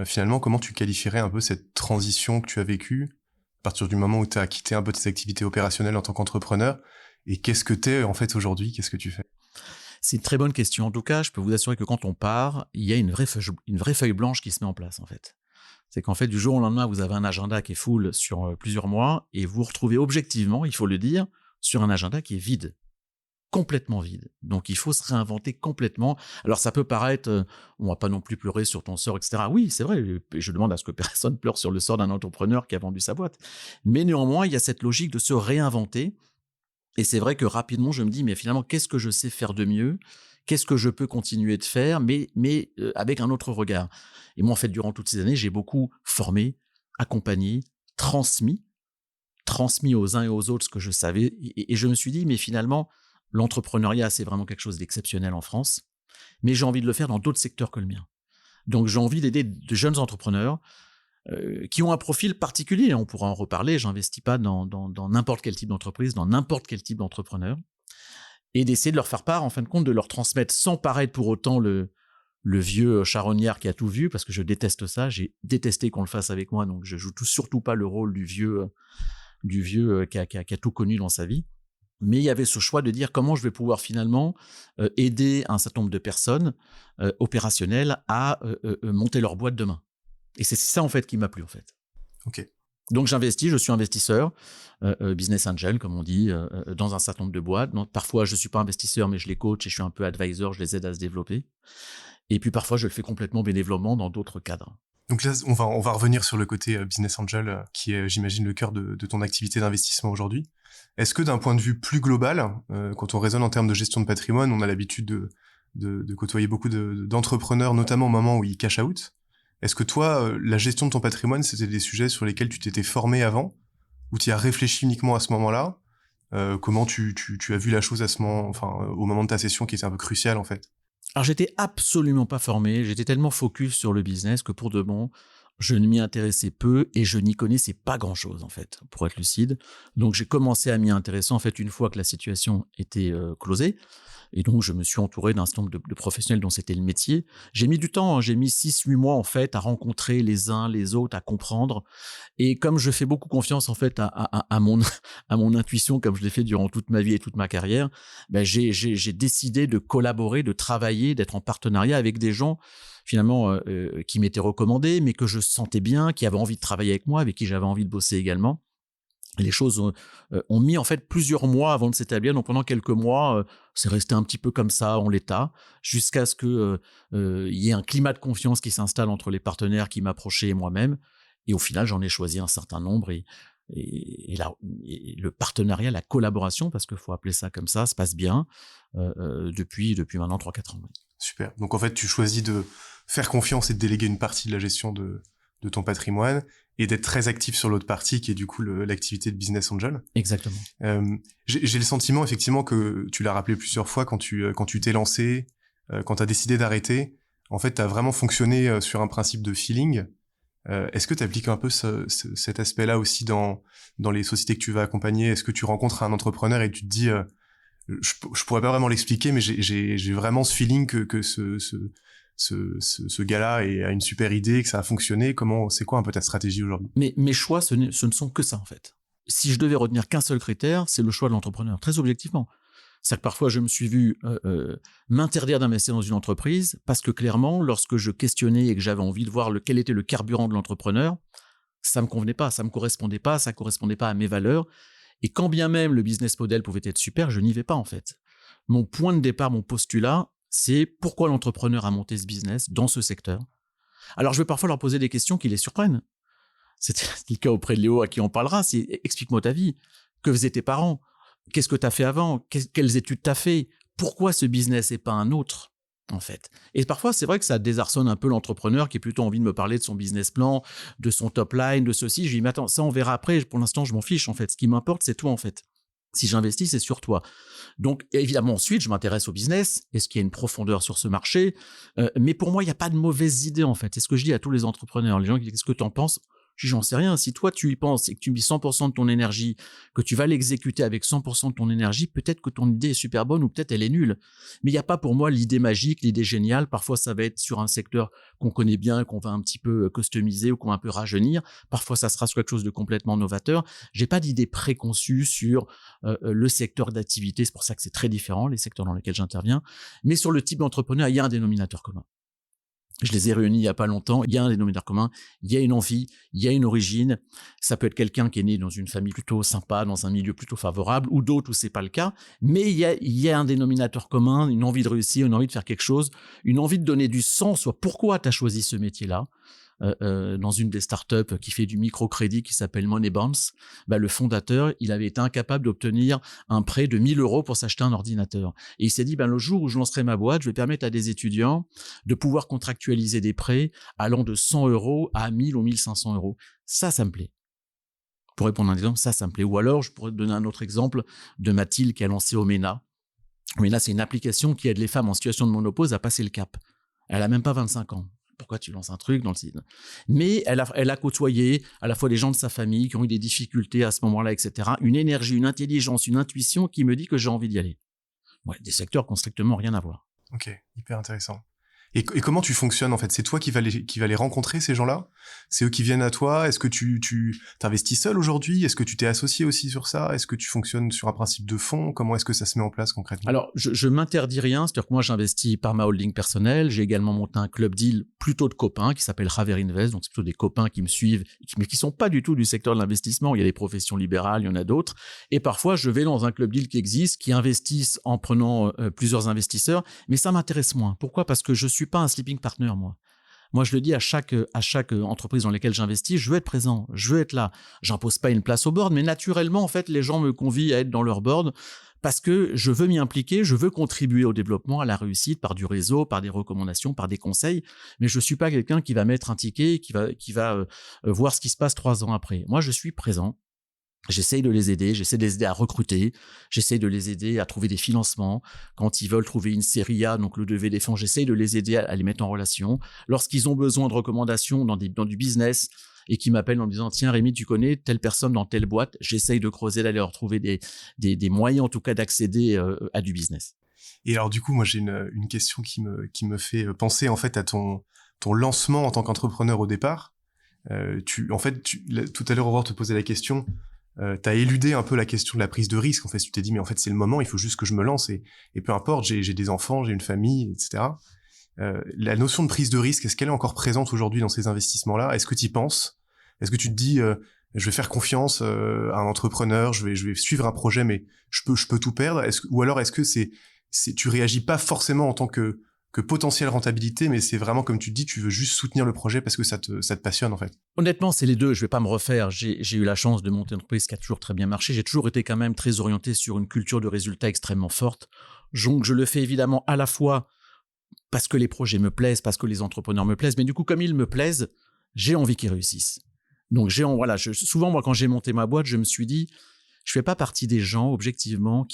Finalement, comment tu qualifierais un peu cette transition que tu as vécue à partir du moment où tu as quitté un peu tes activités opérationnelles en tant qu'entrepreneur, et qu'est-ce que tu es en fait aujourd'hui, qu'est-ce que tu fais? C'est une très bonne question. En tout cas, je peux vous assurer que quand on part, il y a une vraie feuille blanche qui se met en place, en fait. C'est qu'en fait, du jour au lendemain, vous avez un agenda qui est full sur plusieurs mois et vous vous retrouvez objectivement, il faut le dire, sur un agenda qui est vide. Complètement vide. Donc, il faut se réinventer complètement. Alors, ça peut paraître, on va pas non plus pleurer sur ton sort, etc. Oui, c'est vrai. Je demande à ce que personne pleure sur le sort d'un entrepreneur qui a vendu sa boîte. Mais néanmoins, il y a cette logique de se réinventer. Et c'est vrai que rapidement, je me dis, mais finalement, qu'est-ce que je sais faire de mieux? Qu'est-ce que je peux continuer de faire, mais avec un autre regard? Et moi, en fait, durant toutes ces années, j'ai beaucoup formé, accompagné, transmis aux uns et aux autres ce que je savais. Et je me suis dit, mais finalement, l'entrepreneuriat, c'est vraiment quelque chose d'exceptionnel en France, mais j'ai envie de le faire dans d'autres secteurs que le mien. Donc, j'ai envie d'aider de jeunes entrepreneurs qui ont un profil particulier. On pourra en reparler. J'investis pas dans n'importe quel type d'entreprise, dans n'importe quel type d'entrepreneur, et d'essayer de leur faire part, en fin de compte, de leur transmettre sans paraître pour autant le vieux charognard qui a tout vu, parce que je déteste ça. J'ai détesté qu'on le fasse avec moi, donc je joue surtout pas le rôle du vieux qui a tout connu dans sa vie. Mais il y avait ce choix de dire comment je vais pouvoir finalement aider un certain nombre de personnes opérationnelles à monter leur boîte demain. Et c'est ça en fait qui m'a plu en fait. Ok. Donc j'investis, je suis investisseur, business angel comme on dit, dans un certain nombre de boîtes. Donc, parfois je suis pas investisseur mais je les coach et je suis un peu advisor, je les aide à se développer. Et puis parfois je le fais complètement bénévolement dans d'autres cadres. Donc là, on va revenir sur le côté business angel, qui est, j'imagine, le cœur de ton activité d'investissement aujourd'hui. Est-ce que d'un point de vue plus global, quand on raisonne en termes de gestion de patrimoine, on a l'habitude de côtoyer beaucoup d'entrepreneurs, notamment au moment où ils cash out. Est-ce que toi, la gestion de ton patrimoine, c'était des sujets sur lesquels tu t'étais formé avant, ou tu y as réfléchi uniquement à ce moment-là? Comment tu as vu la chose à ce moment, au moment de ta session qui était un peu crucial en fait? Alors, j'étais absolument pas formé. J'étais tellement focus sur le business que pour de bon, je ne m'y intéressais peu et je n'y connaissais pas grand-chose, en fait, pour être lucide. Donc, j'ai commencé à m'y intéresser, en fait, une fois que la situation était closée. Et donc, je me suis entouré d'un certain nombre de professionnels dont c'était le métier. J'ai mis du temps, hein, j'ai mis 6-8 mois en fait à rencontrer les uns, les autres, à comprendre. Et comme je fais beaucoup confiance en fait à mon intuition, comme je l'ai fait durant toute ma vie et toute ma carrière, ben j'ai décidé de collaborer, de travailler, d'être en partenariat avec des gens finalement qui m'étaient recommandés, mais que je sentais bien, qui avaient envie de travailler avec moi, avec qui j'avais envie de bosser également. Les choses ont mis en fait plusieurs mois avant de s'établir. Donc pendant quelques mois, c'est resté un petit peu comme ça en l'état, jusqu'à ce que il y ait un climat de confiance qui s'installe entre les partenaires qui m'approchaient et moi-même. Et au final, j'en ai choisi un certain nombre et le partenariat, la collaboration, parce qu'il faut appeler ça comme ça, se passe bien depuis maintenant 3-4 ans. Oui. Super. Donc en fait, tu choisis de faire confiance et de déléguer une partie de la gestion de ton patrimoine et d'être très actif sur l'autre partie qui est du coup l'activité de business angel. Exactement. J'ai le sentiment effectivement que tu l'as rappelé plusieurs fois quand tu t'es lancé, quand tu as décidé d'arrêter, en fait, tu as vraiment fonctionné sur un principe de feeling. Est-ce que tu appliques un peu cet aspect-là aussi dans les sociétés que tu vas accompagner? Est-ce que tu rencontres un entrepreneur et tu te dis je pourrais pas vraiment l'expliquer, mais j'ai vraiment ce feeling que ce gars-là a une super idée, que ça a fonctionné. C'est quoi un peu ta stratégie aujourd'hui? Mais mes choix, ce ne sont que ça en fait. Si je devais retenir qu'un seul critère, c'est le choix de l'entrepreneur, très objectivement. C'est-à-dire que parfois, je me suis vu m'interdire d'investir dans une entreprise parce que clairement, lorsque je questionnais et que j'avais envie de voir quel était le carburant de l'entrepreneur, ça me convenait pas, ça me correspondait pas, ça correspondait pas à mes valeurs. Et quand bien même le business model pouvait être super, je n'y vais pas en fait. Mon point de départ, mon postulat, c'est pourquoi l'entrepreneur a monté ce business dans ce secteur. Alors, je vais parfois leur poser des questions qui les surprennent. C'est le cas auprès de Léo à qui on parlera. C'est explique-moi ta vie. Que faisaient tes parents? Qu'est-ce que tu as fait avant? Quelles études tu as fait? Pourquoi ce business et pas un autre? En fait. Et parfois, c'est vrai que ça désarçonne un peu l'entrepreneur qui a plutôt envie de me parler de son business plan, de son top line, de ceci. Je lui dis, mais attends, ça, on verra après. Pour l'instant, je m'en fiche, en fait. Ce qui m'importe, c'est toi, en fait. Si j'investis, c'est sur toi. Donc, évidemment, ensuite, je m'intéresse au business. Est-ce qu'il y a une profondeur sur ce marché? Mais pour moi, il n'y a pas de mauvaise idée, en fait. C'est ce que je dis à tous les entrepreneurs. Les gens qui disent, qu'est-ce que tu en penses? J'en sais rien. Si toi, tu y penses et que tu mets 100% de ton énergie, que tu vas l'exécuter avec 100% de ton énergie, peut-être que ton idée est super bonne ou peut-être elle est nulle. Mais il n'y a pas pour moi l'idée magique, l'idée géniale. Parfois, ça va être sur un secteur qu'on connaît bien, qu'on va un petit peu customiser ou qu'on va un peu rajeunir. Parfois, ça sera sur quelque chose de complètement novateur. J'ai pas d'idée préconçue sur le secteur d'activité. C'est pour ça que c'est très différent, les secteurs dans lesquels j'interviens. Mais sur le type d'entrepreneur, il y a un dénominateur commun. Je les ai réunis il y a pas longtemps. Il y a un dénominateur commun, il y a une envie, il y a une origine. Ça peut être quelqu'un qui est né dans une famille plutôt sympa, dans un milieu plutôt favorable, ou d'autres où c'est pas le cas. Mais il y a un dénominateur commun, une envie de réussir, une envie de faire quelque chose, une envie de donner du sens. Soit pourquoi tu as choisi ce métier-là. Dans une des startups qui fait du microcrédit qui s'appelle Money Bounce, le fondateur, il avait été incapable d'obtenir un prêt de 1 000 € pour s'acheter un ordinateur. Et il s'est dit, le jour où je lancerai ma boîte, je vais permettre à des étudiants de pouvoir contractualiser des prêts allant de 100 € à 1 000 ou 1 500 €. Ça me plaît. Pour répondre à un exemple, ça me plaît. Ou alors, je pourrais te donner un autre exemple de Mathilde qui a lancé Omena. Omena, c'est une application qui aide les femmes en situation de ménopause à passer le cap. Elle a même pas 25 ans. Pourquoi tu lances un truc dans le site? Mais elle a côtoyé à la fois les gens de sa famille qui ont eu des difficultés à ce moment-là, etc. Une énergie, une intelligence, une intuition qui me dit que j'ai envie d'y aller. Ouais, des secteurs qui n'ont strictement rien à voir. Ok, hyper intéressant. Et comment tu fonctionnes en fait? C'est toi qui va les rencontrer, ces gens-là? C'est eux qui viennent à toi? Est-ce que tu t'investis seul aujourd'hui? Est-ce que tu t'es associé aussi sur ça? Est-ce que tu fonctionnes sur un principe de fonds? Comment est-ce que ça se met en place concrètement? Alors, je m'interdis rien, c'est-à-dire que moi j'investis par ma holding personnelle. J'ai également monté un club deal plutôt de copains qui s'appelle Raver Invest, donc c'est plutôt des copains qui me suivent, mais qui sont pas du tout du secteur de l'investissement. Il y a des professions libérales, il y en a d'autres. Et parfois, je vais dans un club deal qui existe, qui investissent en prenant plusieurs investisseurs, mais ça m'intéresse moins. Pourquoi? Parce que je suis pas un sleeping partner, moi. Moi, je le dis à chaque entreprise dans laquelle j'investis, je veux être présent, je veux être là. J'impose pas une place au board, mais naturellement, en fait, les gens me convient à être dans leur board parce que je veux m'y impliquer, je veux contribuer au développement, à la réussite par du réseau, par des recommandations, par des conseils. Mais je suis pas quelqu'un qui va mettre un ticket, qui va voir ce qui se passe 3 ans après. Moi, je suis présent. J'essaye de les aider à recruter, j'essaye de les aider à trouver des financements. Quand ils veulent trouver une série A, donc le lever des fonds, j'essaye de les aider à les mettre en relation. Lorsqu'ils ont besoin de recommandations dans du business et qui m'appellent en me disant « Tiens Rémi, tu connais telle personne dans telle boîte », j'essaye de creuser, d'aller leur trouver des moyens en tout cas d'accéder à du business. Et alors du coup, moi j'ai une question qui me fait penser en fait à ton lancement en tant qu'entrepreneur au départ. Tout à l'heure, Aurore te posait la question. T'as éludé un peu la question de la prise de risque. En fait, tu t'es dit mais en fait c'est le moment, il faut juste que je me lance et peu importe, j'ai des enfants, j'ai une famille, etc. La notion de prise de risque, est-ce qu'elle est encore présente aujourd'hui dans ces investissements-là? Est-ce que tu y penses? Est-ce que tu te dis je vais faire confiance à un entrepreneur, je vais suivre un projet, mais je peux tout perdre? Ou alors est-ce que tu réagis pas forcément en tant que potentielle rentabilité, mais c'est vraiment comme tu te dis, tu veux juste soutenir le projet parce que ça te passionne en fait? Honnêtement, c'est les deux. Je vais pas me refaire. J'ai eu la chance de monter une entreprise qui a toujours très bien marché. J'ai toujours été quand même très orienté sur une culture de résultats extrêmement forte. Donc, je le fais évidemment à la fois parce que les projets me plaisent, parce que les entrepreneurs me plaisent, mais du coup, comme ils me plaisent, j'ai envie qu'ils réussissent. Donc, souvent, moi, quand j'ai monté ma boîte, je me suis dit, je fais pas partie des gens, objectivement,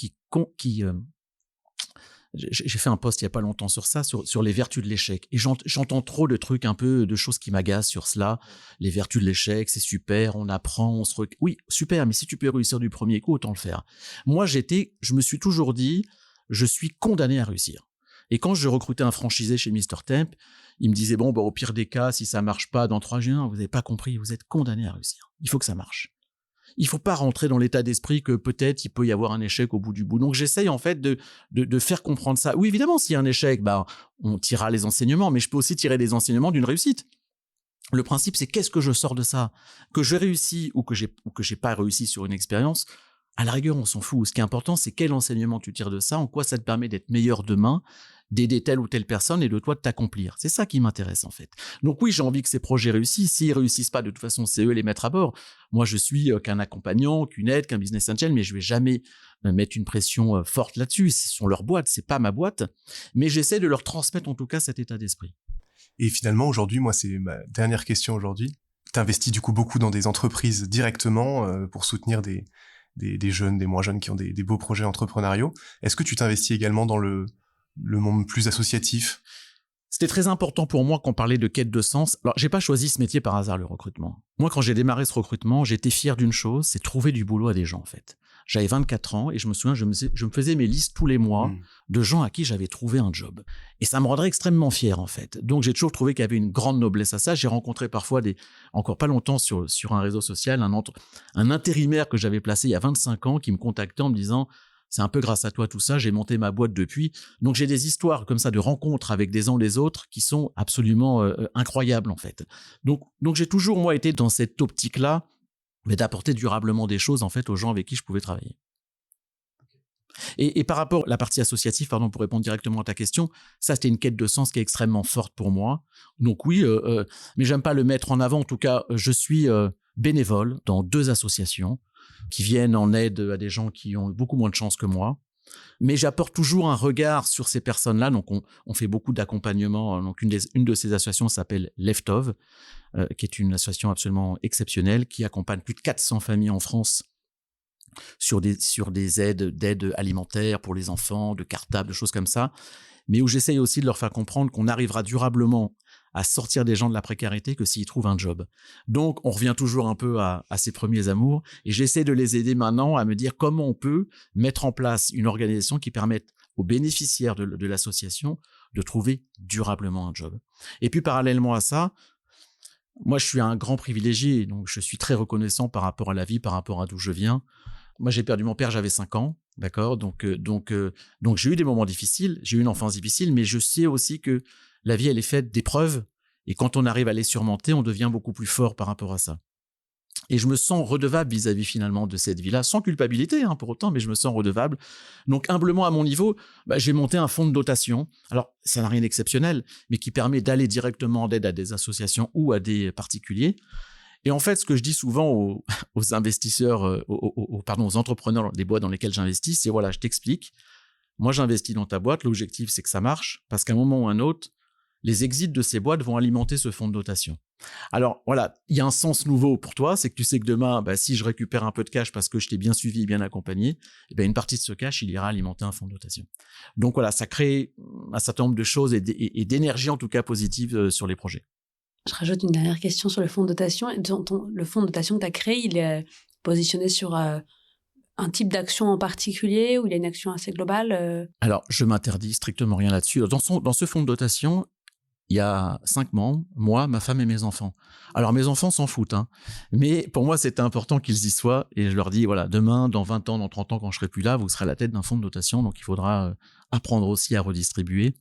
j'ai fait un post il y a pas longtemps sur ça, sur les vertus de l'échec. Et j'entends trop de trucs, un peu de choses qui m'agacent sur cela. Les vertus de l'échec, c'est super, on apprend, oui, super, mais si tu peux réussir du premier coup, autant le faire. Moi, je me suis toujours dit, je suis condamné à réussir. Et quand je recrutais un franchisé chez Mr Temp, il me disait, bon, au pire des cas, si ça marche pas dans 3 jours, vous n'avez pas compris, vous êtes condamné à réussir. Il faut que ça marche. Il faut pas rentrer dans l'état d'esprit que peut-être il peut y avoir un échec au bout du bout. Donc j'essaye en fait de faire comprendre ça. Oui, évidemment, s'il y a un échec, on tirera les enseignements, mais je peux aussi tirer les enseignements d'une réussite. Le principe, c'est qu'est-ce que je sors de ça? Que j'ai réussi ou que j'ai pas réussi sur une expérience, à la rigueur, on s'en fout. Ce qui est important, c'est quel enseignement tu tires de ça, en quoi ça te permet d'être meilleur demain, d'aider telle ou telle personne et de toi de t'accomplir. C'est ça qui m'intéresse en fait. Donc oui, j'ai envie que ces projets réussissent. S'ils réussissent pas, de toute façon, c'est eux les mettre à bord. Moi, je suis qu'un accompagnant, qu'une aide, qu'un business angel, mais je vais jamais mettre une pression forte là-dessus. Ce sont leurs boîtes, c'est pas ma boîte. Mais j'essaie de leur transmettre en tout cas cet état d'esprit. Et finalement, aujourd'hui, moi, c'est ma dernière question aujourd'hui. T'investis du coup beaucoup dans des entreprises directement pour soutenir des jeunes, des moins jeunes qui ont des beaux projets entrepreneuriaux. Est-ce que tu t'investis également dans le monde plus associatif? C'était très important pour moi qu'on parlait de quête de sens. Alors, j'ai pas choisi ce métier par hasard, le recrutement. Moi, quand j'ai démarré ce recrutement, j'étais fier d'une chose, c'est trouver du boulot à des gens, en fait. J'avais 24 ans et je me souviens, je me faisais mes listes tous les mois de gens à qui j'avais trouvé un job. Et ça me rendrait extrêmement fier, en fait. Donc, j'ai toujours trouvé qu'il y avait une grande noblesse à ça. J'ai rencontré parfois encore pas longtemps sur un réseau social, un intérimaire que j'avais placé il y a 25 ans qui me contactait en me disant, c'est un peu grâce à toi tout ça, j'ai monté ma boîte depuis. Donc j'ai des histoires comme ça de rencontres avec des uns des autres qui sont absolument incroyables en fait. Donc j'ai toujours moi été dans cette optique-là, mais d'apporter durablement des choses en fait aux gens avec qui je pouvais travailler. Et par rapport à la partie associative, pardon, pour répondre directement à ta question, ça c'était une quête de sens qui est extrêmement forte pour moi. Donc oui, mais j'aime pas le mettre en avant. En tout cas, je suis bénévole dans 2 associations qui viennent en aide à des gens qui ont beaucoup moins de chance que moi. Mais j'apporte toujours un regard sur ces personnes-là. Donc, on fait beaucoup d'accompagnement. Donc, une de ces associations s'appelle Leftov, qui est une association absolument exceptionnelle qui accompagne plus de 400 familles en France sur des aides alimentaires pour les enfants, de cartables, de choses comme ça. Mais où j'essaye aussi de leur faire comprendre qu'on arrivera durablement à sortir des gens de la précarité que s'ils trouvent un job. Donc, on revient toujours un peu à ses premiers amours et j'essaie de les aider maintenant à me dire comment on peut mettre en place une organisation qui permette aux bénéficiaires de l'association de trouver durablement un job. Et puis, parallèlement à ça, moi, je suis un grand privilégié, donc je suis très reconnaissant par rapport à la vie, par rapport à d'où je viens. Moi, j'ai perdu mon père, j'avais 5 ans, d'accord ? Donc, j'ai eu des moments difficiles, j'ai eu une enfance difficile, mais je sais aussi que la vie, elle est faite d'épreuves. Et quand on arrive à les surmonter, on devient beaucoup plus fort par rapport à ça. Et je me sens redevable vis-à-vis finalement de cette vie-là, sans culpabilité pour autant, mais je me sens redevable. Donc humblement à mon niveau, j'ai monté un fonds de dotation. Alors, ça n'a rien d'exceptionnel, mais qui permet d'aller directement en aide à des associations ou à des particuliers. Et en fait, ce que je dis souvent aux investisseurs, aux entrepreneurs des boîtes dans lesquelles j'investis, c'est voilà, je t'explique. Moi, j'investis dans ta boîte. L'objectif, c'est que ça marche, parce qu'à un moment ou un autre, les exits de ces boîtes vont alimenter ce fonds de dotation. Alors voilà, il y a un sens nouveau pour toi, c'est que tu sais que demain, si je récupère un peu de cash parce que je t'ai bien suivi et bien accompagné, une partie de ce cash, il ira alimenter un fonds de dotation. Donc voilà, ça crée un certain nombre de choses et d'énergie en tout cas positive sur les projets. Je rajoute une dernière question sur le fonds de dotation. Le fonds de dotation que tu as créé, il est positionné sur un un type d'action en particulier ou il y a une action assez globale Alors, je m'interdis strictement rien là-dessus. Dans ce fonds de dotation, il y a 5 membres, moi, ma femme et mes enfants. Alors, mes enfants s'en foutent, hein. Mais pour moi, c'était important qu'ils y soient. Et je leur dis, voilà, demain, dans 20 ans, dans 30 ans, quand je serai plus là, vous serez à la tête d'un fonds de dotation. Donc, il faudra apprendre aussi à redistribuer.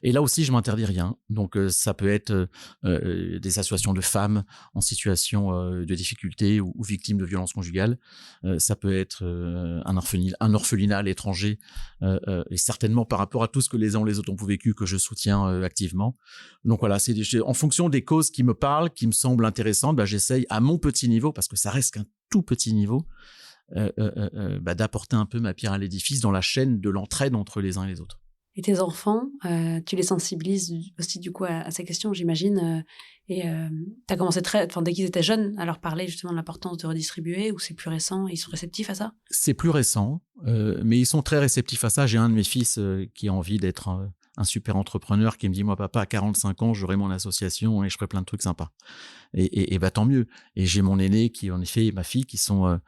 Et là aussi, je m'interdis rien. Donc, ça peut être des associations de femmes en situation de difficulté ou victimes de violences conjugales. Ça peut être un orphelinat à l'étranger. Et certainement par rapport à tout ce que les uns ou les autres ont vécu, que je soutiens activement. Donc voilà, en fonction des causes qui me parlent, qui me semblent intéressantes, j'essaye à mon petit niveau, parce que ça reste qu'un tout petit niveau, d'apporter un peu ma pierre à l'édifice dans la chaîne de l'entraide entre les uns et les autres. Et tes enfants, tu les sensibilises aussi du coup à ces questions, j'imagine. Et tu as commencé dès qu'ils étaient jeunes à leur parler justement de l'importance de redistribuer, ou c'est plus récent et ils sont réceptifs à ça? C'est plus récent, mais ils sont très réceptifs à ça. J'ai un de mes fils qui a envie d'être un super entrepreneur, qui me dit, moi papa, à 45 ans, j'aurai mon association et je ferai plein de trucs sympas. Et tant mieux. Et j'ai mon aîné qui, en effet, et ma fille qui sont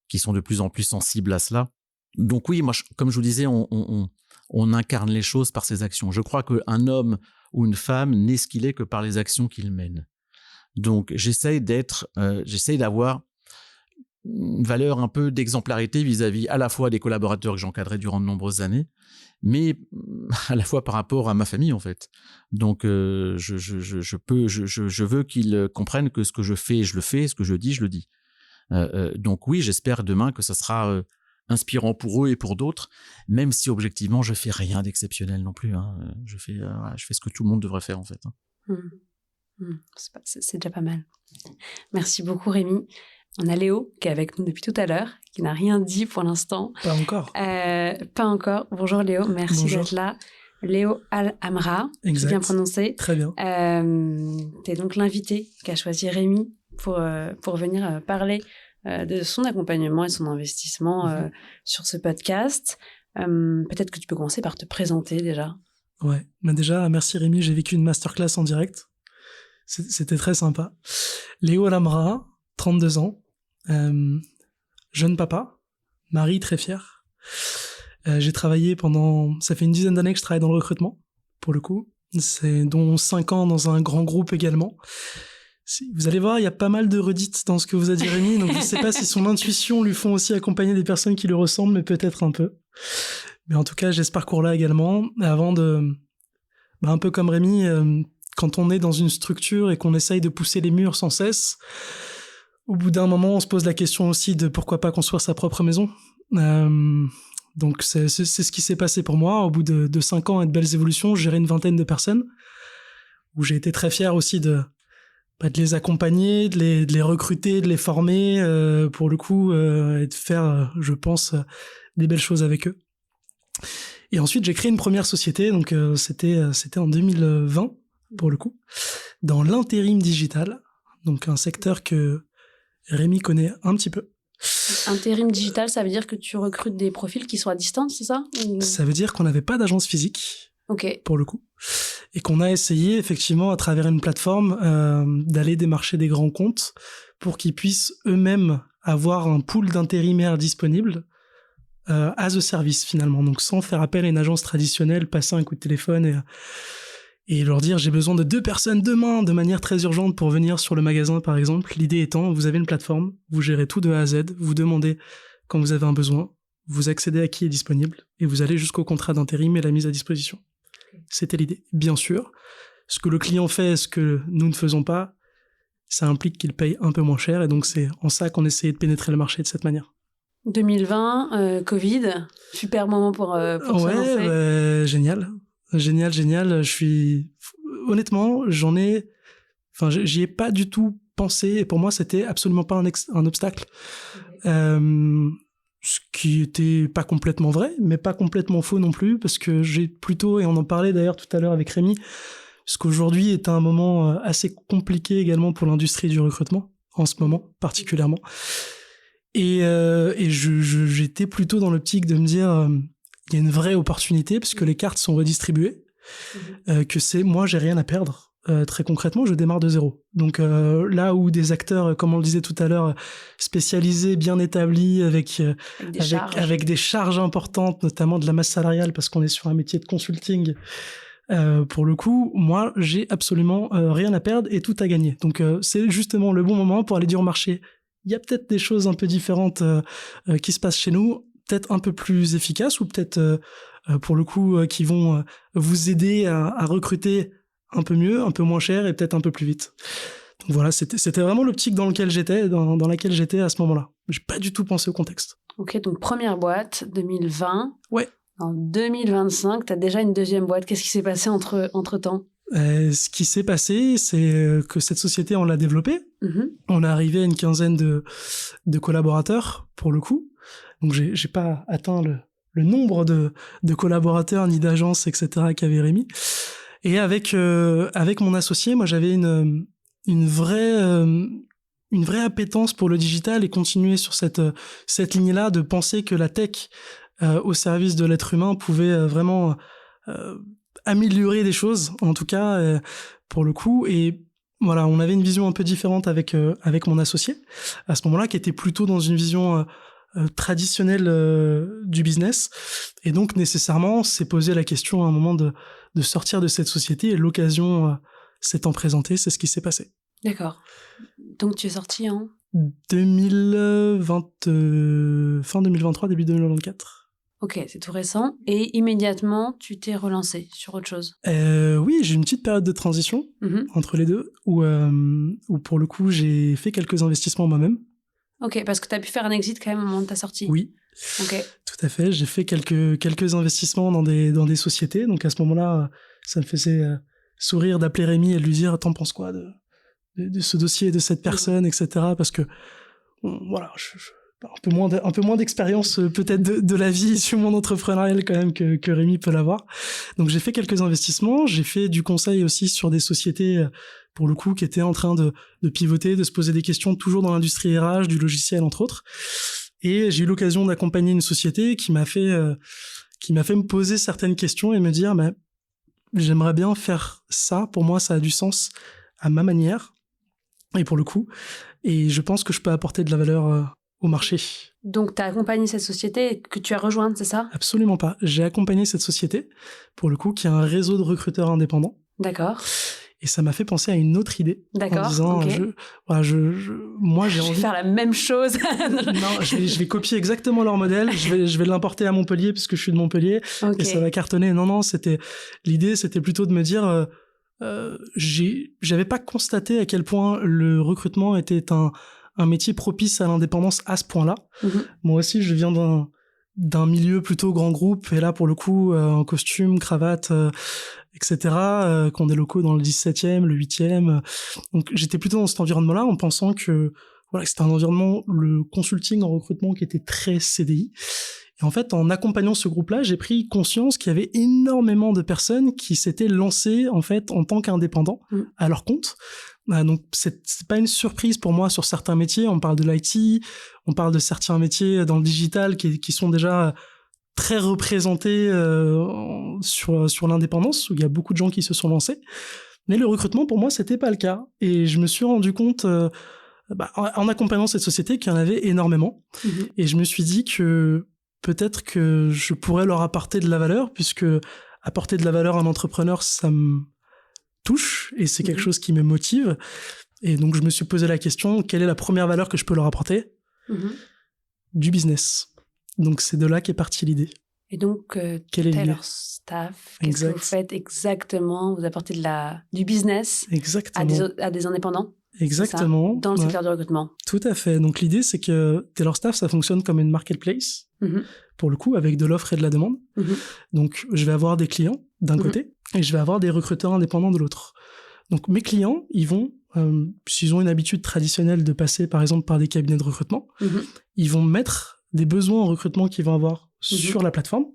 de plus en plus sensibles à cela. Donc oui, moi, comme je vous disais, on incarne les choses par ses actions. Je crois qu'un homme ou une femme n'est ce qu'il est que par les actions qu'il mène. Donc j'essaye d'avoir une valeur un peu d'exemplarité vis-à-vis à la fois des collaborateurs que j'encadrais durant de nombreuses années, mais à la fois par rapport à ma famille en fait. Donc je veux qu'ils comprennent que ce que je fais, je le fais, ce que je dis, je le dis. Donc oui, j'espère demain que ça sera inspirant pour eux et pour d'autres, même si objectivement je fais rien d'exceptionnel non plus, hein. Je fais ce que tout le monde devrait faire en fait, hein. C'est déjà pas mal. Merci beaucoup Rémi. On a Léo qui est avec nous depuis tout à l'heure, qui n'a rien dit pour l'instant. Pas encore. Pas encore. Bonjour Léo, merci d'être là. Léo Al-Amra, j'ai bien prononcé. Très bien. Tu es donc l'invité qu'a choisi Rémi pour venir parler de son accompagnement et son investissement sur ce podcast. Peut-être que tu peux commencer par te présenter déjà. Ouais, déjà, merci Rémi, j'ai vécu une masterclass en direct. C'était très sympa. Léo Al-Amra, 32 ans, jeune papa, mari très fier. J'ai travaillé ça fait une dizaine d'années que je travaille dans le recrutement, pour le coup, dont 5 ans dans un grand groupe également. Vous allez voir, il y a pas mal de redites dans ce que vous a dit Rémi, donc je ne sais pas si son intuition lui font aussi accompagner des personnes qui lui ressemblent, mais peut-être un peu. Mais en tout cas, j'ai ce parcours-là également, avant un peu comme Rémi, quand on est dans une structure et qu'on essaye de pousser les murs sans cesse, au bout d'un moment, on se pose la question aussi de pourquoi pas construire sa propre maison. Donc c'est ce qui s'est passé pour moi. Au bout de 5 ans et de belles évolutions, j'ai géré une vingtaine de personnes, où j'ai été très fier aussi de les accompagner, de les recruter, de les former, pour le coup, et de faire, je pense, des belles choses avec eux. Et ensuite, j'ai créé une première société, donc c'était en 2020, pour le coup, dans l'intérim digital, donc un secteur que Rémi connaît un petit peu. Intérim digital, ça veut dire que tu recrutes des profils qui sont à distance, c'est ça? Ça veut dire qu'on n'avait pas d'agence physique, pour le coup, et qu'on a essayé effectivement à travers une plateforme d'aller démarcher des grands comptes pour qu'ils puissent eux-mêmes avoir un pool d'intérimaires disponibles as a service finalement, donc sans faire appel à une agence traditionnelle, passer un coup de téléphone et leur dire j'ai besoin de 2 personnes demain de manière très urgente pour venir sur le magasin par exemple. L'idée étant, vous avez une plateforme, vous gérez tout de A à Z, vous demandez quand vous avez un besoin, vous accédez à qui est disponible et vous allez jusqu'au contrat d'intérim et la mise à disposition. C'était l'idée. Bien sûr, ce que le client fait, ce que nous ne faisons pas, ça implique qu'il paye un peu moins cher et donc c'est en ça qu'on essayait de pénétrer le marché de cette manière. 2020, Covid, super moment pour se lancer. Génial. Honnêtement, j'y ai pas du tout pensé et pour moi, c'était absolument pas un obstacle. Ce qui était pas complètement vrai, mais pas complètement faux non plus, parce que j'ai plutôt, et on en parlait d'ailleurs tout à l'heure avec Rémi, parce qu'aujourd'hui est un moment assez compliqué également pour l'industrie du recrutement, en ce moment particulièrement. Et j'étais plutôt dans l'optique de me dire, il y a une vraie opportunité, parce que les cartes sont redistribuées, que moi j'ai rien à perdre. très concrètement, je démarre de zéro. Donc là où des acteurs, comme on le disait tout à l'heure, spécialisés, bien établis, avec des charges importantes, notamment de la masse salariale, parce qu'on est sur un métier de consulting, pour le coup, moi, j'ai absolument rien à perdre et tout à gagner. Donc c'est justement le bon moment pour aller dire au marché, il y a peut-être des choses un peu différentes qui se passent chez nous, peut-être un peu plus efficaces, ou peut-être pour le coup qui vont vous aider à recruter un peu mieux, un peu moins cher et peut-être un peu plus vite. Donc voilà, c'était vraiment l'optique dans laquelle j'étais à ce moment-là. J'ai pas du tout pensé au contexte. Ok, donc première boîte, 2020. Ouais. En 2025, tu as déjà une deuxième boîte. Qu'est-ce qui s'est passé entre-temps ? Ce qui s'est passé, c'est que cette société, on l'a développée. On est arrivé à une quinzaine de collaborateurs, pour le coup. Donc j'ai pas atteint le nombre de collaborateurs ni d'agences, etc. qu'avait Rémi. Et avec mon associé, moi j'avais une vraie appétence pour le digital et continuer sur cette ligne-là, de penser que la tech au service de l'être humain pouvait vraiment améliorer des choses, en tout cas pour le coup. Et voilà, on avait une vision un peu différente avec mon associé à ce moment-là, qui était plutôt dans une vision traditionnelle du business. Et donc nécessairement, s'est posé la question à un moment de sortir de cette société, et l'occasion s'étant présentée, c'est ce qui s'est passé. D'accord. Donc tu es sorti en 2020, fin 2023, début 2024. Ok, c'est tout récent. Et immédiatement, tu t'es relancé sur autre chose. Oui, j'ai une petite période de transition entre les deux, où pour le coup, j'ai fait quelques investissements moi-même. Ok, parce que tu as pu faire un exit quand même au moment de ta sortie. Oui, okay. Tout à fait. J'ai fait quelques investissements dans des sociétés. Donc à ce moment-là, ça me faisait sourire d'appeler Rémi et de lui dire « T'en penses quoi de ce dossier, de cette personne, etc. » Parce que, voilà, un peu moins d'expérience peut-être de la vie sur mon entrepreneurial quand même que Rémi peut l'avoir. Donc j'ai fait quelques investissements. J'ai fait du conseil aussi sur des sociétés, pour le coup, qui étaient en train de pivoter, de se poser des questions, toujours dans l'industrie RH, du logiciel, entre autres. Et j'ai eu l'occasion d'accompagner une société qui m'a fait me poser certaines questions et me dire j'aimerais bien faire ça. Pour moi, ça a du sens à ma manière. Et pour le coup, et je pense que je peux apporter de la valeur au marché. Donc, tu as accompagné cette société que tu as rejointe, c'est ça ? Absolument pas. J'ai accompagné cette société, pour le coup, qui a un réseau de recruteurs indépendants. D'accord. Et ça m'a fait penser à une autre idée. D'accord, en disant, okay. moi, j'ai envie... Je vais faire la même chose. Non, je vais copier exactement leur modèle. Je vais l'importer à Montpellier, puisque je suis de Montpellier. Okay. Et ça va cartonner. Non, l'idée, c'était plutôt de me dire... j'avais pas constaté à quel point le recrutement était un métier propice à l'indépendance à ce point-là. Moi aussi, je viens d'un milieu plutôt grand groupe, et là, pour le coup, en costume, cravate, etc., qui ont des locaux dans le 17e, le 8e. Donc, j'étais plutôt dans cet environnement-là, en pensant que c'était un environnement, le consulting en recrutement, qui était très CDI. Et en fait, en accompagnant ce groupe-là, j'ai pris conscience qu'il y avait énormément de personnes qui s'étaient lancées, en fait, en tant qu'indépendants à leur compte. Donc, c'est pas une surprise pour moi sur certains métiers. On parle de l'IT, on parle de certains métiers dans le digital qui sont déjà très représentés sur l'indépendance, où il y a beaucoup de gens qui se sont lancés. Mais le recrutement, pour moi, c'était pas le cas. Et je me suis rendu compte, en accompagnant cette société, qu'il y en avait énormément. Et je me suis dit que peut-être que je pourrais leur apporter de la valeur, puisque apporter de la valeur à un entrepreneur, ça me touche et c'est quelque chose qui me motive. Et donc, je me suis posé la question, quelle est la première valeur que je peux leur apporter ? Du business. Donc, c'est de là qu'est partie l'idée. Et donc, quel est leur staff ? Qu'est-ce que vous faites exactement ? Vous apportez du business à des indépendants ? Exactement. Dans le secteur du recrutement. Tout à fait. Donc, l'idée, c'est que Taylor Staff, ça fonctionne comme une marketplace, pour le coup, avec de l'offre et de la demande. Donc, je vais avoir des clients d'un côté et je vais avoir des recruteurs indépendants de l'autre. Donc, mes clients, ils vont, s'ils ont une habitude traditionnelle de passer, par exemple, par des cabinets de recrutement, ils vont mettre des besoins en recrutement qu'ils vont avoir sur la plateforme.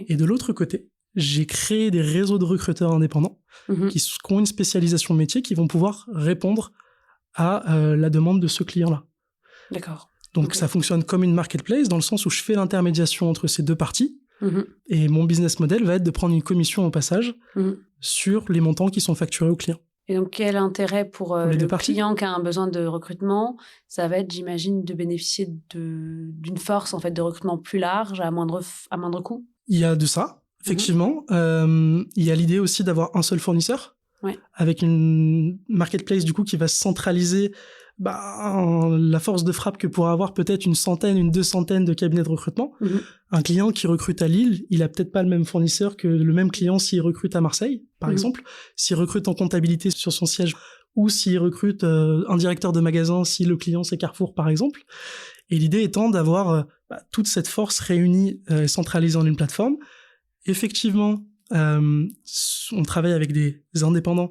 Et de l'autre côté, j'ai créé des réseaux de recruteurs indépendants qui ont une spécialisation métier, qui vont pouvoir répondre à la demande de ce client-là. D'accord. Donc, ça fonctionne comme une marketplace, dans le sens où je fais l'intermédiation entre ces deux parties, et mon business model va être de prendre une commission au passage sur les montants qui sont facturés aux clients. Et donc, quel intérêt pour les deux le parties. client qui a un besoin de recrutement? Ça va être, j'imagine, de bénéficier d'une force en fait de recrutement plus large à moindre coût. Il y a de ça, effectivement. Il y a l'idée aussi d'avoir un seul fournisseur, avec une marketplace du coup qui va centraliser la force de frappe que pourra avoir peut-être une centaine, une 200 de cabinets de recrutement. Un client qui recrute à Lille, il a peut-être pas le même fournisseur que le même client s'il recrute à Marseille, par exemple. S'il recrute en comptabilité sur son siège, ou s'il recrute un directeur de magasin si le client c'est Carrefour, par exemple. Et l'idée étant d'avoir toute cette force réunie et centralisée en une plateforme. Effectivement, on travaille avec des indépendants,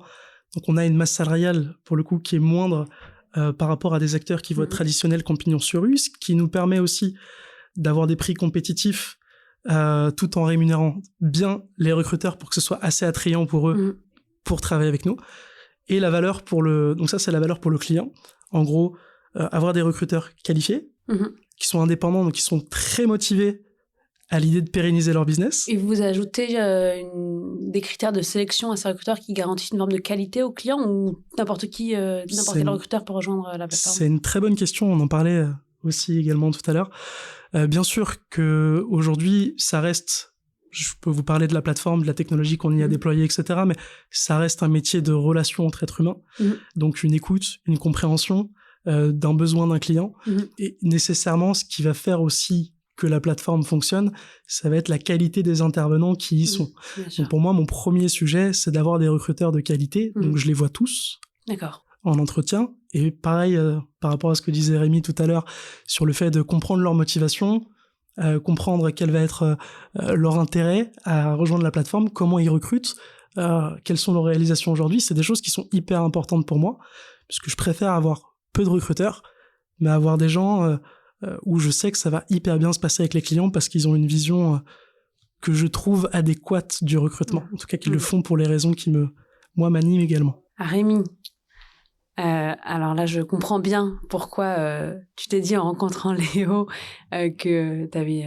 donc on a une masse salariale, pour le coup, qui est moindre par rapport à des acteurs qui vont être traditionnels comme pignon sur rue, ce qui nous permet aussi d'avoir des prix compétitifs tout en rémunérant bien les recruteurs pour que ce soit assez attrayant pour eux pour travailler avec nous. Et la valeur donc ça c'est la valeur pour le client. En gros, avoir des recruteurs qualifiés, qui sont indépendants, donc qui sont très motivés à l'idée de pérenniser leur business. Et vous ajoutez des critères de sélection à ces recruteurs qui garantissent une forme de qualité aux clients, ou n'importe quel recruteur peut rejoindre la plateforme? C'est une très bonne question, on en parlait aussi également tout à l'heure. Bien sûr qu'aujourd'hui, ça reste, je peux vous parler de la plateforme, de la technologie qu'on y a déployée, etc., mais ça reste un métier de relation entre êtres humains, donc une écoute, une compréhension d'un besoin d'un client, et nécessairement ce qui va faire aussi que la plateforme fonctionne, ça va être la qualité des intervenants qui y sont. Donc pour moi, mon premier sujet, c'est d'avoir des recruteurs de qualité, donc je les vois tous en entretien, et pareil par rapport à ce que disait Rémi tout à l'heure, sur le fait de comprendre leur motivation, comprendre quel va être leur intérêt à rejoindre la plateforme, comment ils recrutent, quelles sont leurs réalisations aujourd'hui. C'est des choses qui sont hyper importantes pour moi, parce que je préfère avoir peu de recruteurs, mais avoir des gens où je sais que ça va hyper bien se passer avec les clients parce qu'ils ont une vision que je trouve adéquate du recrutement. En tout cas, qu'ils le font pour les raisons qui m'animent également. Rémi, alors là, je comprends bien pourquoi tu t'es dit en rencontrant Léo que tu avais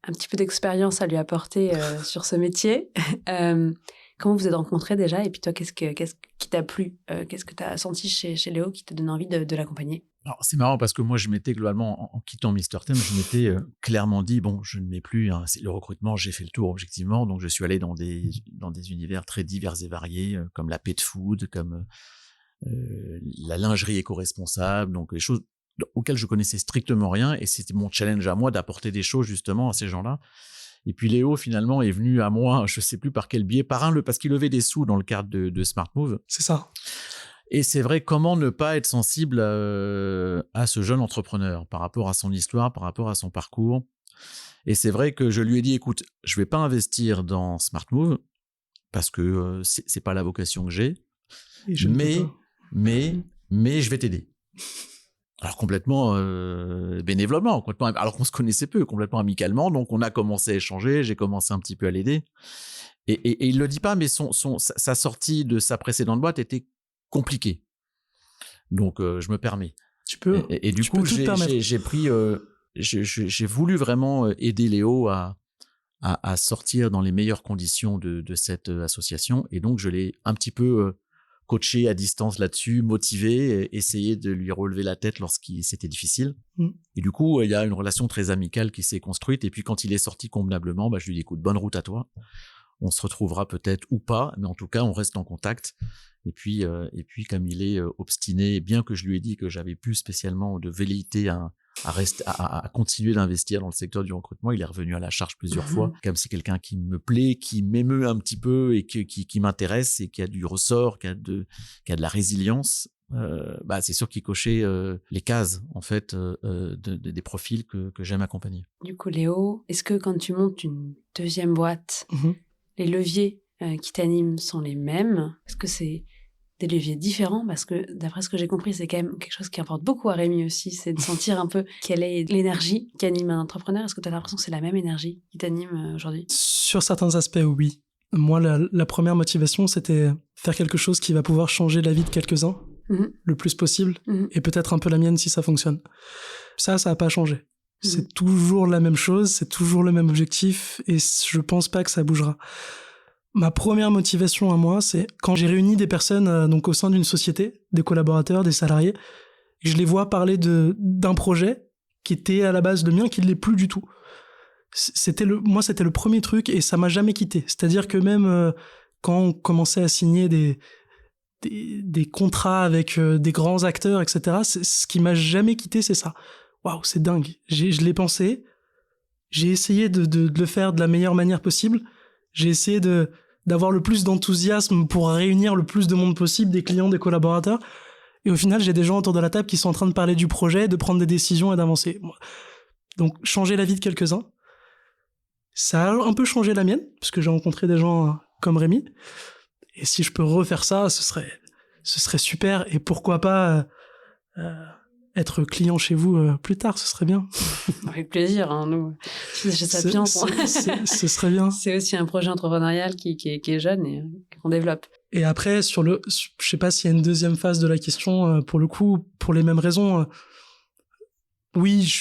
un petit peu d'expérience à lui apporter sur ce métier. Comment vous êtes rencontrés déjà? Et puis toi, qu'est-ce qui t'a plu? Qu'est-ce que tu as senti chez Léo qui t'a donné envie de l'accompagner? Alors, c'est marrant parce que moi, je m'étais globalement, en quittant Mr Thème, je m'étais clairement dit, bon, je ne mets plus, c'est le recrutement, j'ai fait le tour objectivement, donc je suis allé dans des univers très divers et variés, comme la pet food, comme la lingerie éco-responsable, donc les choses auxquelles je connaissais strictement rien, et c'était mon challenge à moi d'apporter des choses justement à ces gens-là. Et puis Léo, finalement, est venu à moi, je ne sais plus par quel biais, parce qu'il levait des sous dans le cadre de Smart Move. C'est ça. Et c'est vrai, comment ne pas être sensible à ce jeune entrepreneur par rapport à son histoire, par rapport à son parcours. Et c'est vrai que je lui ai dit, écoute, je ne vais pas investir dans Smart Move parce que ce n'est pas la vocation que j'ai, mais je vais t'aider. Alors complètement bénévolement, alors qu'on se connaissait peu, complètement amicalement. Donc on a commencé à échanger, j'ai commencé un petit peu à l'aider. Et il le dit pas, mais sa sortie de sa précédente boîte était compliquée. Donc je me permets. Tu peux. Et du coup j'ai voulu vraiment aider Léo à sortir dans les meilleures conditions de cette association. Et donc je l'ai un petit peu coaché à distance là-dessus, motivé, essayer de lui relever la tête c'était difficile. Et du coup, il y a une relation très amicale qui s'est construite. Et puis, quand il est sorti convenablement, je lui dis, écoute, bonne route à toi. On se retrouvera peut-être ou pas, mais en tout cas, on reste en contact. Et puis comme il est obstiné, bien que je lui ai dit que j'avais plus spécialement de velléité à continuer d'investir dans le secteur du recrutement, il est revenu à la charge plusieurs fois. Comme c'est quelqu'un qui me plaît, qui m'émeut un petit peu et qui m'intéresse et qui a du ressort, qui a de la résilience. C'est sûr qu'il cochait les cases en fait des profils que j'aime accompagner. Du coup, Léo, est-ce que quand tu montes une deuxième boîte, les leviers qui t'animent sont les mêmes? Est-ce que c'est des leviers différents? Parce que d'après ce que j'ai compris, c'est quand même quelque chose qui importe beaucoup à Rémi aussi, c'est de sentir un peu quelle est l'énergie qui anime un entrepreneur. Est-ce que tu as l'impression que c'est la même énergie qui t'anime aujourd'hui? Sur certains aspects, oui. Moi, la première motivation, c'était faire quelque chose qui va pouvoir changer la vie de quelques-uns le plus possible, et peut-être un peu la mienne si ça fonctionne. Ça n'a pas changé. C'est toujours la même chose, c'est toujours le même objectif, et je pense pas que ça bougera. Ma première motivation à moi, c'est quand j'ai réuni des personnes donc au sein d'une société, des collaborateurs, des salariés, et je les vois parler d'un projet qui était à la base le mien, qui ne l'est plus du tout. C'était le premier truc et ça m'a jamais quitté. C'est-à-dire que même quand on commençait à signer des contrats avec des grands acteurs, etc., ce qui m'a jamais quitté, c'est ça. Waouh, c'est dingue. Je l'ai pensé, j'ai essayé de le faire de la meilleure manière possible, j'ai essayé d'avoir le plus d'enthousiasme pour réunir le plus de monde possible, des clients, des collaborateurs, et au final, j'ai des gens autour de la table qui sont en train de parler du projet, de prendre des décisions et d'avancer. Donc, changer la vie de quelques-uns, ça a un peu changé la mienne, parce que j'ai rencontré des gens comme Rémi. Et si je peux refaire ça, ce serait super. Et pourquoi pas être client chez vous plus tard, ce serait bien. Avec plaisir, hein, nous. Chez Sapiens, ce serait bien. C'est aussi un projet entrepreneurial qui est jeune et qu'on développe. Et après, je sais pas s'il y a une deuxième phase de la question, pour le coup, pour les mêmes raisons. Oui,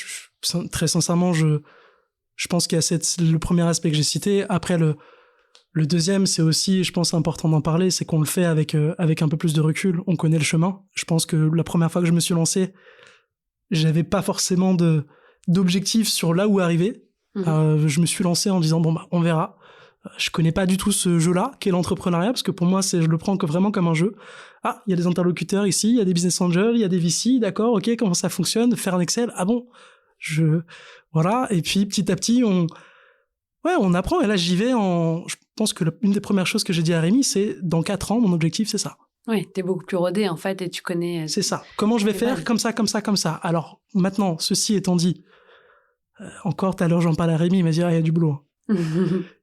très sincèrement, je pense qu'il y a le premier aspect que j'ai cité. Après, le deuxième, c'est aussi, je pense, important d'en parler, c'est qu'on le fait avec un peu plus de recul. On connaît le chemin. Je pense que la première fois que je me suis lancé, j'avais pas forcément d'objectif sur là où arriver. Je me suis lancé en disant, on verra. Je connais pas du tout ce jeu-là, qu'est l'entrepreneuriat, parce que pour moi, je le prends vraiment comme un jeu. Ah, il y a des interlocuteurs ici, il y a des business angels, il y a des VC, d'accord, ok, comment ça fonctionne? Faire un Excel, ah bon? Voilà. Et puis, petit à petit, on apprend. Et là, j'y vais je pense que une des premières choses que j'ai dit à Rémi, c'est dans 4 ans, mon objectif, c'est ça. Oui, t'es beaucoup plus rodé, en fait, et tu connais... C'est ça. Comment je vais faire? Comme ça, comme ça, comme ça. Alors, maintenant, ceci étant dit, encore tout à l'heure, j'en parle à Rémi, il m'a dit, il y a du boulot.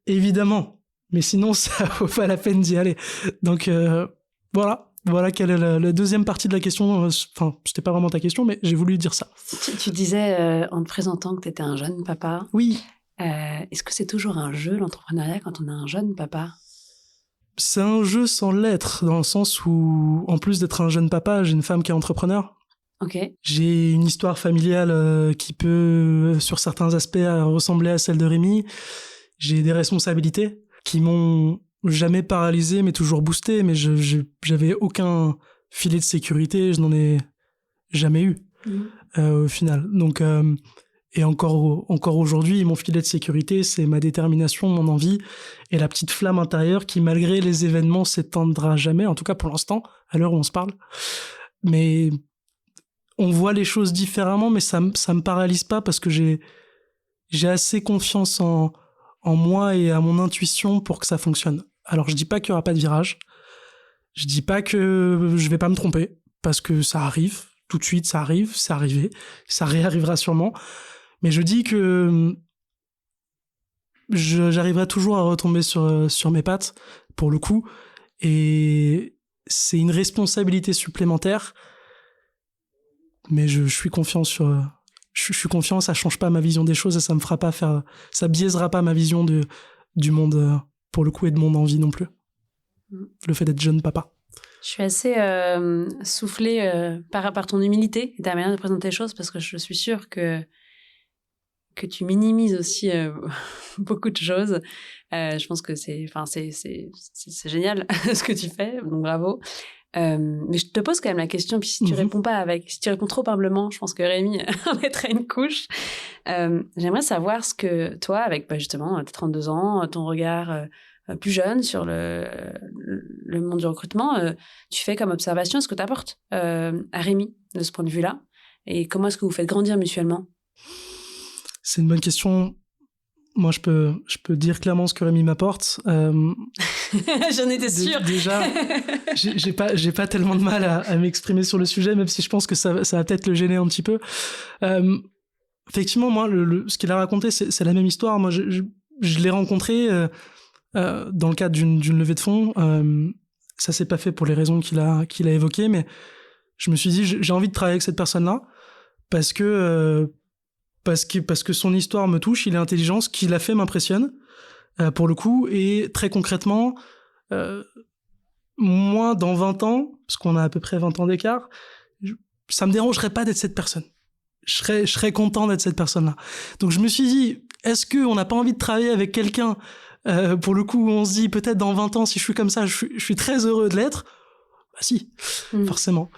Évidemment. Mais sinon, ça vaut pas la peine d'y aller. Donc, voilà quelle est la deuxième partie de la question. Enfin, c'était pas vraiment ta question, mais j'ai voulu dire ça. Tu disais, en te présentant, que t'étais un jeune papa. Oui. Est-ce que c'est toujours un jeu, l'entrepreneuriat, quand on a un jeune papa? C'est un jeu sans l'être, dans le sens où, en plus d'être un jeune papa, j'ai une femme qui est entrepreneur. Ok. J'ai une histoire familiale qui peut, sur certains aspects, ressembler à celle de Rémi. J'ai des responsabilités qui m'ont jamais paralysé, mais toujours boosté. Mais j'avais aucun filet de sécurité, je n'en ai jamais eu au final. Donc, et encore aujourd'hui, mon filet de sécurité, c'est ma détermination, mon envie et la petite flamme intérieure qui, malgré les événements, s'éteindra jamais. En tout cas, pour l'instant, à l'heure où on se parle. Mais on voit les choses différemment, mais ça me paralyse pas parce que j'ai assez confiance en moi et à mon intuition pour que ça fonctionne. Alors, je dis pas qu'il y aura pas de virage. Je dis pas que je vais pas me tromper parce que ça arrive. Tout de suite, ça arrive, c'est arrivé. Ça réarrivera sûrement. Mais je dis que j'arriverai toujours à retomber sur mes pattes, pour le coup. Et c'est une responsabilité supplémentaire. Mais je suis confiant je suis confiant, ça change pas ma vision des choses et ça me fera pas ça biaisera pas ma vision du monde, pour le coup, et de mon envie non plus. Le fait d'être jeune papa. Je suis assez soufflée par ton humilité et ta manière de présenter les choses, parce que je suis sûre que tu minimises aussi beaucoup de choses. Je pense que c'est génial ce que tu fais, donc bravo. Mais je te pose quand même la question, puis si tu réponds si tu réponds trop humblement, je pense que Rémi en mettrait une couche. J'aimerais savoir ce que toi, avec justement tes 32 ans, ton regard plus jeune sur le monde du recrutement, tu fais comme observation, ce que tu apportes à Rémi de ce point de vue-là, et comment est-ce que vous faites grandir mutuellement? C'est une bonne question. Moi, je peux dire clairement ce que Rémi m'apporte. J'en étais sûre. Déjà, j'ai pas tellement de mal à m'exprimer sur le sujet, même si je pense que ça va peut-être le gêner un petit peu. Effectivement, moi, ce qu'il a raconté, c'est la même histoire. Moi, je l'ai rencontré dans le cadre d'une levée de fonds. Ça s'est pas fait pour les raisons qu'il a évoquées, mais je me suis dit, j'ai envie de travailler avec cette personne-là parce que son histoire me touche, il est intelligent, ce qu'il a fait m'impressionne, pour le coup, et très concrètement, moi, dans 20 ans, parce qu'on a à peu près 20 ans d'écart, ça me dérangerait pas d'être cette personne. Je serais content d'être cette personne-là. Donc je me suis dit, est-ce qu'on n'a pas envie de travailler avec quelqu'un Pour le coup, on se dit peut-être dans 20 ans, si je suis comme ça, je suis très heureux de l'être. Bah si, forcément.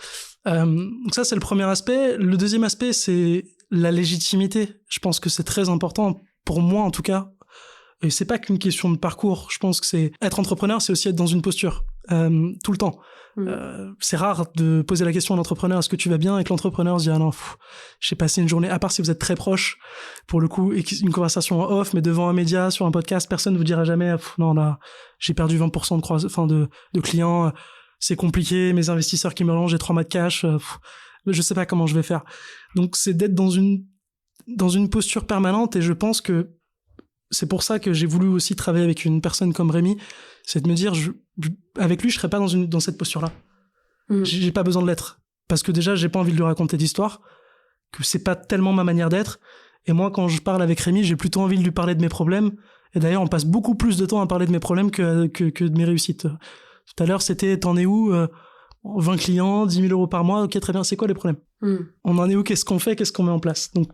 Donc ça, c'est le premier aspect. Le deuxième aspect, c'est la légitimité. Je pense que c'est très important, pour moi en tout cas. Et c'est pas qu'une question de parcours. Je pense que c'est être entrepreneur, c'est aussi être dans une posture tout le temps. C'est rare de poser la question à l'entrepreneur, est-ce que tu vas bien, et que l'entrepreneur se dit, ah non, j'ai passé une journée, à part si vous êtes très proche, pour le coup, et une conversation en off, mais devant un média, sur un podcast, personne ne vous dira jamais, non, là, j'ai perdu 20% de clients, c'est compliqué, mes investisseurs qui me relancent, j'ai 3 mois de cash, je sais pas comment je vais faire. Donc c'est d'être dans une posture permanente, et je pense que c'est pour ça que j'ai voulu aussi travailler avec une personne comme Rémi, c'est de me dire, avec lui, je serais pas dans cette posture-là. J'ai pas besoin de l'être. Parce que déjà, j'ai pas envie de lui raconter d'histoire, que c'est pas tellement ma manière d'être. Et moi, quand je parle avec Rémi, j'ai plutôt envie de lui parler de mes problèmes. Et d'ailleurs, on passe beaucoup plus de temps à parler de mes problèmes que de mes réussites. Tout à l'heure, c'était, t'en es où 20 clients, 10 000 euros par mois, ok, très bien, c'est quoi les problèmes On en est où? Qu'est-ce qu'on fait? Qu'est-ce qu'on met en place? Donc,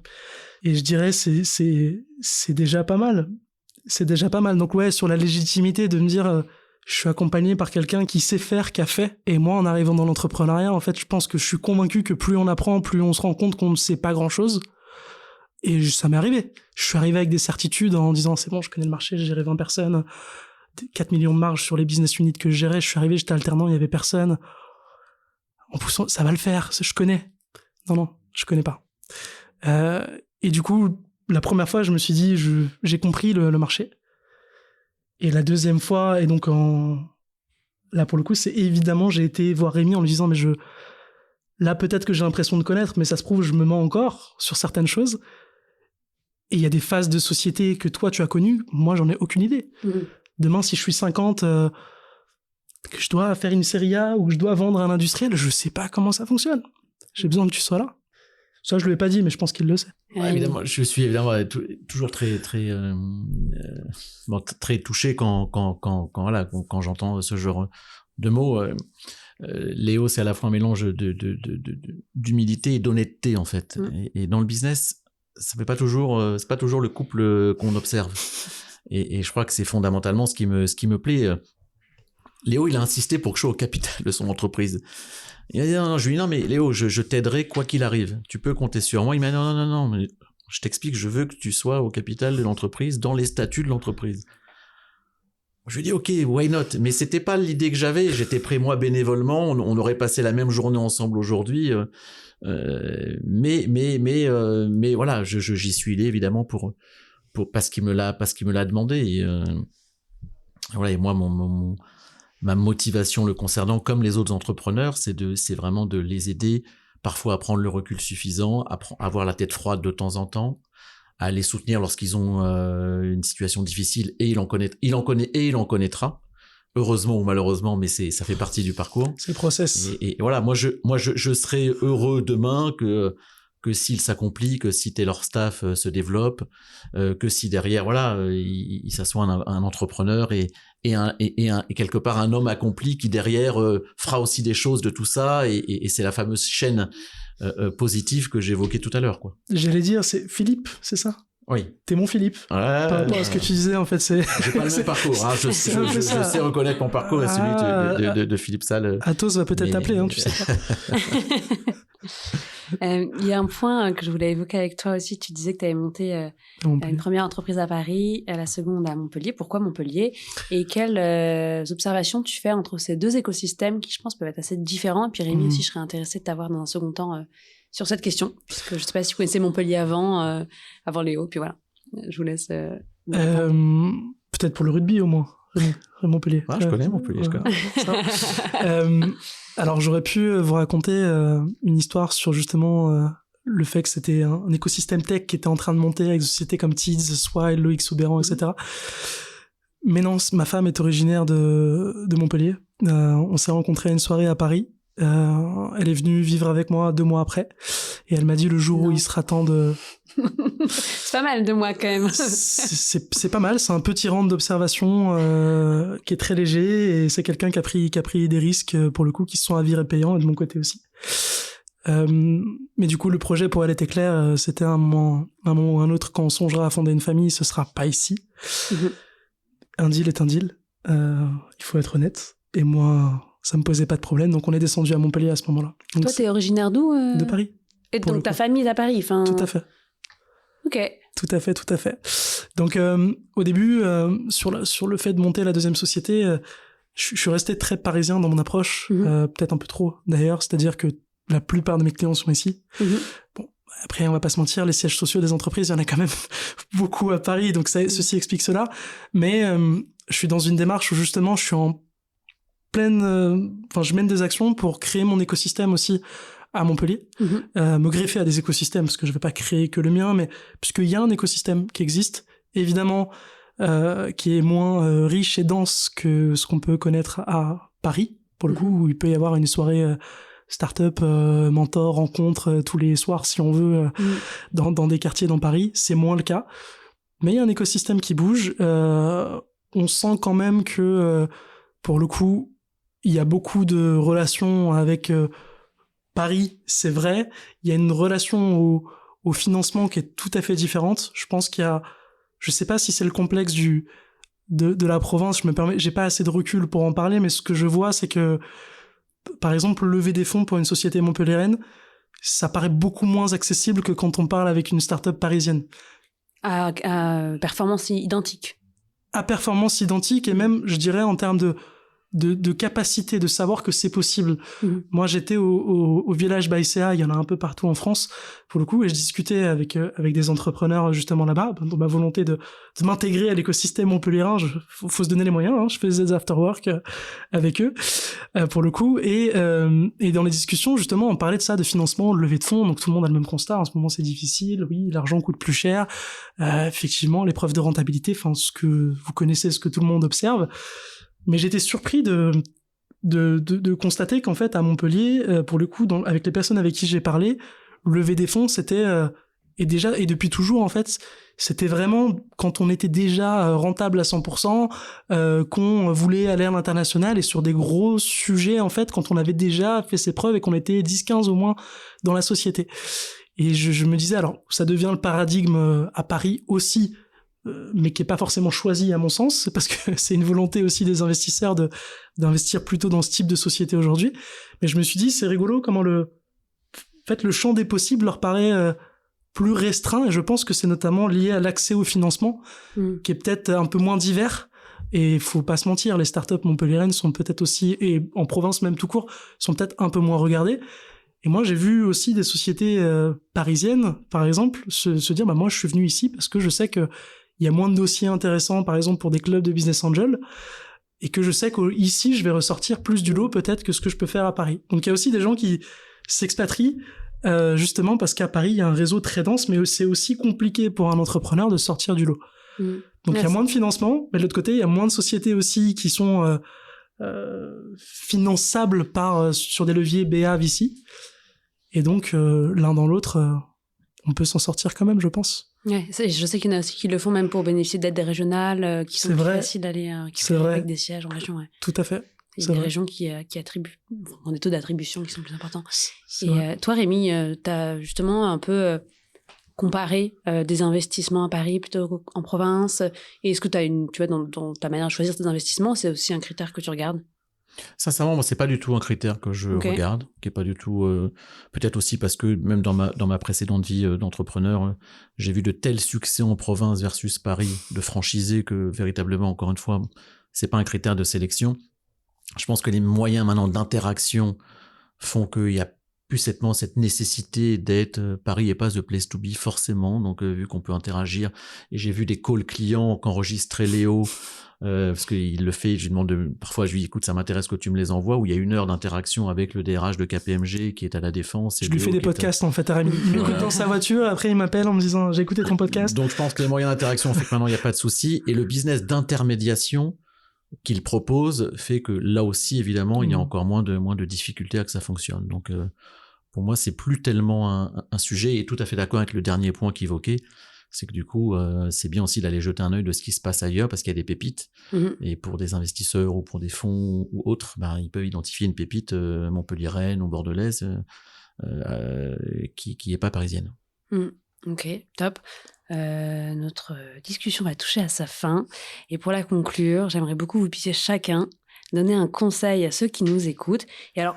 et je dirais, c'est déjà pas mal. C'est déjà pas mal. Donc ouais, sur la légitimité de me dire, je suis accompagné par quelqu'un qui sait faire, qui a fait. Et moi, en arrivant dans l'entrepreneuriat, en fait, je pense que je suis convaincu que plus on apprend, plus on se rend compte qu'on ne sait pas grand-chose. Et ça m'est arrivé. Je suis arrivé avec des certitudes en disant, c'est bon, je connais le marché, j'ai géré 20 personnes, 4 millions de marge sur les business units que je gérais. Je suis arrivé, j'étais alternant, il y avait personne. En poussant, ça va le faire, je connais. Non, je connais pas. Et du coup, la première fois, je me suis dit, j'ai compris le marché. Et la deuxième fois, et donc là pour le coup, c'est évidemment, j'ai été voir Rémi en lui disant, mais là peut-être que j'ai l'impression de connaître, mais ça se trouve, je me mens encore sur certaines choses. Et il y a des phases de société que toi, tu as connues, moi, j'en ai aucune idée. Demain, si je suis 50, que je dois faire une série A ou que je dois vendre à un industriel, je sais pas comment ça fonctionne. J'ai besoin que tu sois là. Ça, je lui ai pas dit, mais je pense qu'il le sait. Ouais, évidemment, je suis évidemment toujours très touché quand j'entends ce genre de mots. Léo, c'est à la fois un mélange d'humilité et d'honnêteté en fait. Et dans le business, c'est pas toujours le couple qu'on observe. Et je crois que c'est fondamentalement ce qui me plaît. Léo, il a insisté pour que je sois au capital de son entreprise. Il a dit non, je lui ai dit non, mais Léo, je t'aiderai quoi qu'il arrive. Tu peux compter sur moi. Il m'a dit non, mais je t'explique, je veux que tu sois au capital de l'entreprise, dans les statuts de l'entreprise. Je lui ai dit ok, why not? Mais c'était pas l'idée que j'avais. J'étais prêt moi bénévolement. On aurait passé la même journée ensemble aujourd'hui. Mais voilà, j'y suis allé évidemment parce qu'il me l'a demandé. Et voilà, et moi ma motivation le concernant, comme les autres entrepreneurs, c'est vraiment de les aider, parfois à prendre le recul suffisant, à avoir la tête froide de temps en temps, à les soutenir lorsqu'ils ont une situation difficile, et il en connaît et il en connaîtra, heureusement ou malheureusement, mais ça fait partie du parcours. C'est le process. Et voilà, moi je serai heureux demain que s'il s'accomplit, que si Taylor Staff se développe, que si derrière, voilà, il s'assoit un entrepreneur et quelque part un homme accompli qui derrière fera aussi des choses de tout ça, et c'est la fameuse chaîne positive que j'évoquais tout à l'heure, quoi. J'allais dire, c'est Philippe, c'est ça? Oui. T'es mon Philippe. Par rapport à ce que tu disais, en fait, c'est... J'ai pas le même parcours, hein. Je sais reconnaître mon parcours et celui de Philippe Salle. Athos va peut-être t'appeler, hein, tu sais pas. Il y a un point que je voulais évoquer avec toi aussi. Tu disais que tu avais monté une première entreprise à Paris, la seconde à Montpellier. Pourquoi Montpellier? Et quelles observations tu fais entre ces deux écosystèmes qui, je pense, peuvent être assez différents? Et puis Rémi aussi, je serais intéressée de t'avoir dans un second temps sur cette question, puisque je ne sais pas si vous connaissez Montpellier avant Léo. Puis voilà, je vous laisse. Peut-être pour le rugby au moins. Montpellier. Ah, je connais Montpellier. Alors j'aurais pu vous raconter une histoire sur justement le fait que c'était un écosystème tech qui était en train de monter avec des sociétés comme Tids, Swile, Loïc Soubéran, etc. Mais non, ma femme est originaire de Montpellier. On s'est rencontrés à une soirée à Paris. Elle est venue vivre avec moi 2 mois après. Et elle m'a dit le jour où il sera temps de... C'est pas mal 2 mois quand même. c'est pas mal, c'est un petit round d'observation qui est très léger, et c'est quelqu'un qui a pris des risques pour le coup qui se sont avérés payants, et de mon côté aussi. Mais du coup le projet pour elle était clair, c'était un moment ou un autre, quand on songera à fonder une famille, ce sera pas ici. un deal est un deal. Il faut être honnête. Et moi, ça me posait pas de problème. Donc, on est descendu à Montpellier à ce moment-là. Donc, Toi, t'es originaire d'où de Paris. Et pour donc, le ta coup. famille est à Paris. Enfin... Tout à fait. Ok. Tout à fait. Donc, au début, sur le fait de monter la deuxième société, je suis resté très parisien dans mon approche, peut-être un peu trop d'ailleurs, c'est-à-dire que la plupart de mes clients sont ici. Bon, après, on va pas se mentir, les sièges sociaux des entreprises, il y en a quand même beaucoup à Paris, donc ceci explique cela. Mais je suis dans une démarche où justement, je suis en pleine... je mène des actions pour créer mon écosystème aussi à Montpellier, me greffer à des écosystèmes, parce que je vais pas créer que le mien, mais puisqu'il y a un écosystème qui existe, évidemment, qui est moins riche et dense que ce qu'on peut connaître à Paris, pour le coup, où il peut y avoir une soirée start-up, mentor, rencontre tous les soirs, si on veut, dans des quartiers dans Paris. C'est moins le cas. Mais il y a un écosystème qui bouge. On sent quand même que, pour le coup, il y a beaucoup de relations avec... Paris, c'est vrai, il y a une relation au financement qui est tout à fait différente. Je pense qu'il y a, je sais pas si c'est le complexe de la province, j'ai pas assez de recul pour en parler, mais ce que je vois, c'est que, par exemple, lever des fonds pour une société montpelliéraine, ça paraît beaucoup moins accessible que quand on parle avec une start-up parisienne. À performance identique. À performance identique, et même, je dirais, en termes de capacité de savoir que c'est possible. Moi, j'étais au village Baïséa, il y en a un peu partout en France, pour le coup, et je discutais avec des entrepreneurs justement là-bas, dans ma volonté de m'intégrer à l'écosystème montpelliérain. Faut se donner les moyens, hein. Je faisais des after-work avec eux, pour le coup, et dans les discussions, justement, on parlait de ça, de financement, de levée de fonds, donc tout le monde a le même constat. En ce moment, c'est difficile, oui, l'argent coûte plus cher, effectivement, les preuves de rentabilité, enfin, ce que vous connaissez, ce que tout le monde observe. Mais j'étais surpris de constater qu'en fait, à Montpellier, pour le coup, avec les personnes avec qui j'ai parlé, lever des fonds, c'était, et depuis toujours, en fait, c'était vraiment quand on était déjà rentable à 100%, qu'on voulait aller à l'international et sur des gros sujets, en fait, quand on avait déjà fait ses preuves et qu'on était 10-15 au moins dans la société. Et je me disais, alors, ça devient le paradigme à Paris aussi, mais qui est pas forcément choisi à mon sens, parce que c'est une volonté aussi des investisseurs d'investir plutôt dans ce type de société aujourd'hui. Mais je me suis dit, c'est rigolo comment le champ des possibles leur paraît plus restreint, et je pense que c'est notamment lié à l'accès au financement, qui est peut-être un peu moins divers. Et faut pas se mentir, les startups montpelliéraines sont peut-être aussi, et en province même tout court, sont peut-être un peu moins regardées. Et moi, j'ai vu aussi des sociétés parisiennes, par exemple, se dire, moi, je suis venu ici parce que je sais que il y a moins de dossiers intéressants, par exemple, pour des clubs de business angel, et que je sais qu'ici, je vais ressortir plus du lot, peut-être, que ce que je peux faire à Paris. Donc, il y a aussi des gens qui s'expatrient, justement, parce qu'à Paris, il y a un réseau très dense, mais c'est aussi compliqué pour un entrepreneur de sortir du lot. Donc, il y a moins de financement, mais de l'autre côté, il y a moins de sociétés aussi qui sont finançables sur des leviers BA, VC. Et donc, l'un dans l'autre, on peut s'en sortir quand même, je pense. Ouais, je sais qu'il y en a aussi qui le font même pour bénéficier d'aides régionales, qui sont plus faciles d'aller avec des sièges en région. Ouais. Tout à fait. Il y a des régions qui attribuent, ont des taux d'attribution qui sont plus importants. Et toi, Rémi, tu as justement un peu comparé des investissements à Paris plutôt qu'en province. Et est-ce que tu as dans ta manière de choisir tes investissements, c'est aussi un critère que tu regardes? Sincèrement, moi, c'est pas du tout un critère que je regarde, qui est pas du tout. Peut-être aussi parce que même dans ma précédente vie d'entrepreneur, j'ai vu de tels succès en province versus Paris de franchisés que véritablement, encore une fois, c'est pas un critère de sélection. Je pense que les moyens maintenant d'interaction font qu'il y a plus cette nécessité d'être Paris est pas the place to be forcément. Donc vu qu'on peut interagir, et j'ai vu des calls clients qu'enregistrait Léo. Parce qu'il le fait, parfois je lui dis écoute, ça m'intéresse que tu me les envoies, où il y a 1 heure d'interaction avec le DRH de KPMG qui est à la Défense. Je lui fais des podcasts en fait à Rémi. Il m'écoute dans sa voiture, après il m'appelle en me disant j'ai écouté ton podcast. Donc je pense que les moyens d'interaction fait que maintenant il n'y a pas de souci, et le business d'intermédiation qu'il propose fait que là aussi évidemment il y a encore moins de difficultés à que ça fonctionne. Donc pour moi c'est plus tellement un sujet, et tout à fait d'accord avec le dernier point qu'évoquait. C'est que du coup, c'est bien aussi d'aller jeter un œil de ce qui se passe ailleurs, parce qu'il y a des pépites. Et pour des investisseurs ou pour des fonds ou autres, ils peuvent identifier une pépite montpelliéraine ou bordelaise qui est pas parisienne. Ok, top. notre discussion va toucher à sa fin. Et pour la conclure, j'aimerais beaucoup que vous puissiez chacun donner un conseil à ceux qui nous écoutent. Et alors,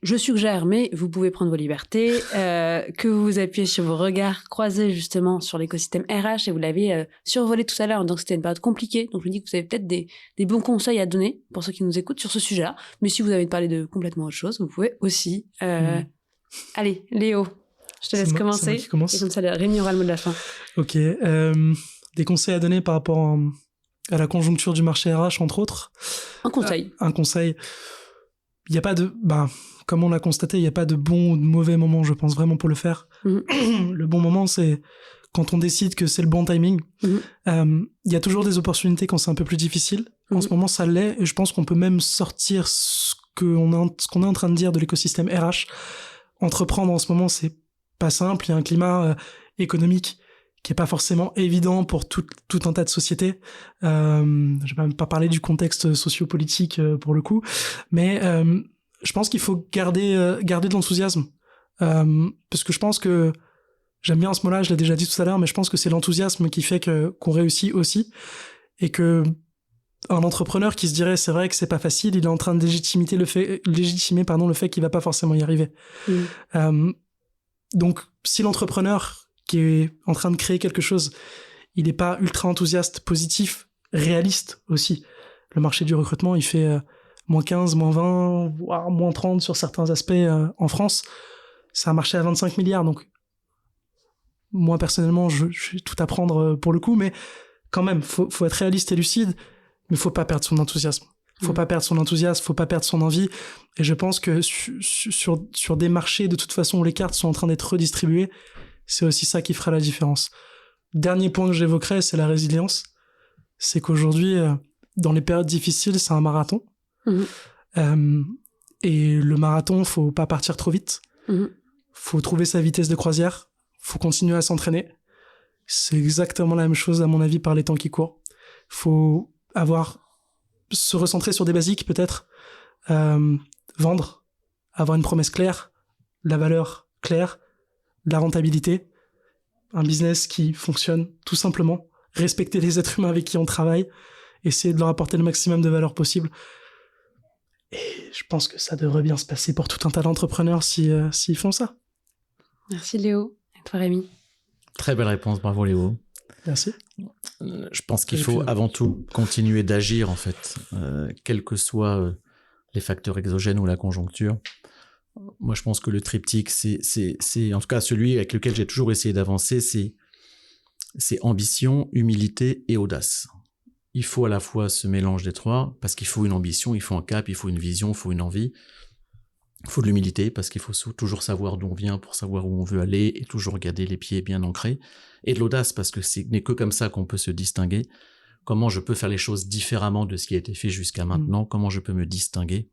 je suggère, mais vous pouvez prendre vos libertés, que vous vous appuyez sur vos regards croisés justement sur l'écosystème RH, et vous l'avez survolé tout à l'heure, donc c'était une période compliquée. Donc je me dis que vous avez peut-être des bons conseils à donner pour ceux qui nous écoutent sur ce sujet-là. Mais si vous avez parlé de complètement autre chose, vous pouvez aussi... Allez, Léo, je te laisse commencer. C'est moi qui commence. Et comme ça, Rémi aura le mot de la fin. Ok. Des conseils à donner par rapport à la conjoncture du marché RH, entre autres. Un conseil. Un conseil. Il n'y a pas de... comme on l'a constaté, il n'y a pas de bon ou de mauvais moment, je pense, vraiment, pour le faire. Le bon moment, c'est quand on décide que c'est le bon timing. Il y a toujours des opportunités quand c'est un peu plus difficile. En ce moment, ça l'est. Et je pense qu'on peut même sortir ce qu'on est en train de dire de l'écosystème RH. Entreprendre en ce moment, c'est pas simple. Il y a un climat économique qui est pas forcément évident pour tout un tas de sociétés. Je vais même pas parler du contexte sociopolitique pour le coup, mais je pense qu'il faut garder de l'enthousiasme, parce que je pense que j'aime bien ce mot-là, je l'ai déjà dit tout à l'heure, mais je pense que c'est l'enthousiasme qui fait qu'on réussit aussi, et que un entrepreneur qui se dirait c'est vrai que c'est pas facile, il est en train de légitimer le fait qu'il va pas forcément y arriver. Donc si l'entrepreneur qui est en train de créer quelque chose, il n'est pas ultra enthousiaste, positif, réaliste aussi. Le marché du recrutement, il fait moins 15, moins 20, voire moins 30 sur certains aspects en France. C'est un marché à 25 milliards, donc moi personnellement, je vais tout apprendre pour le coup, mais quand même, faut être réaliste et lucide, mais faut pas perdre son enthousiasme. Faut pas perdre son enthousiasme, faut pas perdre son envie. Et je pense que sur des marchés, de toute façon, où les cartes sont en train d'être redistribuées, c'est aussi ça qui fera la différence. Dernier point que j'évoquerai, c'est la résilience. C'est qu'aujourd'hui, dans les périodes difficiles, c'est un marathon. Et le marathon, faut pas partir trop vite. Faut trouver sa vitesse de croisière. Faut continuer à s'entraîner. C'est exactement la même chose, à mon avis, par les temps qui courent. Faut se recentrer sur des basiques, peut-être. Vendre. Avoir une promesse claire. La valeur claire. De la rentabilité, un business qui fonctionne tout simplement, respecter les êtres humains avec qui on travaille, essayer de leur apporter le maximum de valeur possible. Et je pense que ça devrait bien se passer pour tout un tas d'entrepreneurs s'ils font ça. Merci Léo. Et toi Rémi? Très belle réponse, bravo Léo. Merci. Je pense qu'il faut avant tout continuer d'agir en fait, quels que soient les facteurs exogènes ou la conjoncture. Moi, je pense que le triptyque, c'est en tout cas celui avec lequel j'ai toujours essayé d'avancer, c'est ambition, humilité et audace. Il faut à la fois ce mélange des trois, parce qu'il faut une ambition, il faut un cap, il faut une vision, il faut une envie. Il faut de l'humilité, parce qu'il faut toujours savoir d'où on vient pour savoir où on veut aller et toujours garder les pieds bien ancrés. Et de l'audace, parce que ce n'est que comme ça qu'on peut se distinguer. Comment je peux faire les choses différemment de ce qui a été fait jusqu'à maintenant, comment je peux me distinguer.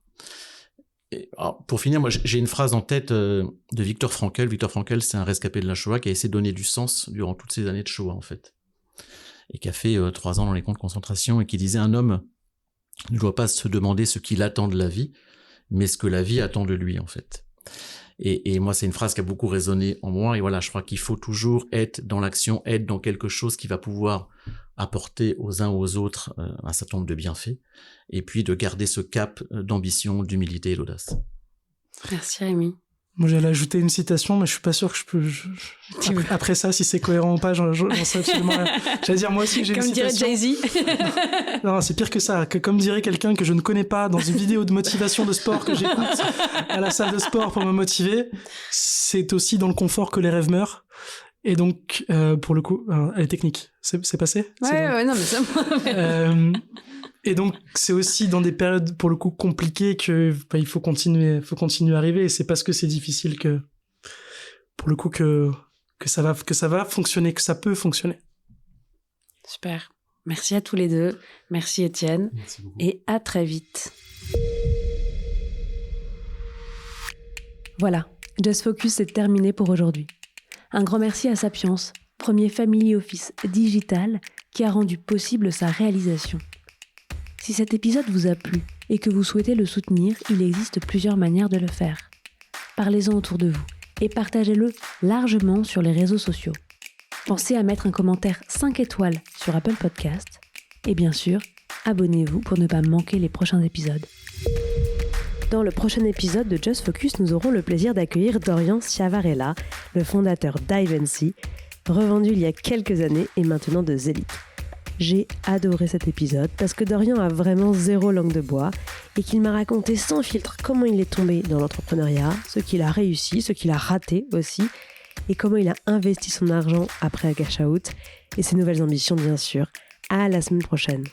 Alors, pour finir, moi j'ai une phrase en tête de Viktor Frankl. Viktor Frankl, c'est un rescapé de la Shoah qui a essayé de donner du sens durant toutes ces années de Shoah en fait, et qui a fait 3 ans dans les camps de concentration, et qui disait: un homme ne doit pas se demander ce qu'il attend de la vie, mais ce que la vie attend de lui en fait. Et moi, c'est une phrase qui a beaucoup résonné en moi, et voilà, je crois qu'il faut toujours être dans l'action, être dans quelque chose qui va pouvoir apporter aux uns aux autres un certain nombre de bienfaits, et puis de garder ce cap d'ambition, d'humilité et d'audace. Merci Rémi. Moi, j'allais ajouter une citation, mais je suis pas sûr que je peux... Après ça, si c'est cohérent ou pas, j'en sais absolument rien. J'allais dire, moi aussi, j'ai une citation. Comme dirait Jay-Z. Non, c'est pire que ça. Comme dirait quelqu'un que je ne connais pas dans une vidéo de motivation de sport que j'écoute à la salle de sport pour me motiver, c'est aussi dans le confort que les rêves meurent. Et donc, pour le coup, elle est technique. C'est passé? Ouais, non, mais ça... Et donc, c'est aussi dans des périodes, pour le coup, compliquées que il faut continuer à arriver. Et c'est parce que c'est difficile que, pour le coup, que ça va fonctionner, que ça peut fonctionner. Super. Merci à tous les deux. Merci Étienne. Merci beaucoup. Et à très vite. Voilà, Just Focus, c'est terminé pour aujourd'hui. Un grand merci à Sapiens, premier family office digital qui a rendu possible sa réalisation. Si cet épisode vous a plu et que vous souhaitez le soutenir, il existe plusieurs manières de le faire. Parlez-en autour de vous et partagez-le largement sur les réseaux sociaux. Pensez à mettre un commentaire 5 étoiles sur Apple Podcast. Et bien sûr, abonnez-vous pour ne pas manquer les prochains épisodes. Dans le prochain épisode de Just Focus, nous aurons le plaisir d'accueillir Dorian Ciavarella, le fondateur d'Ivancy, revendu il y a quelques années et maintenant de Zelic. J'ai adoré cet épisode parce que Dorian a vraiment zéro langue de bois et qu'il m'a raconté sans filtre comment il est tombé dans l'entrepreneuriat, ce qu'il a réussi, ce qu'il a raté aussi, et comment il a investi son argent après un cash out et ses nouvelles ambitions bien sûr. À la semaine prochaine.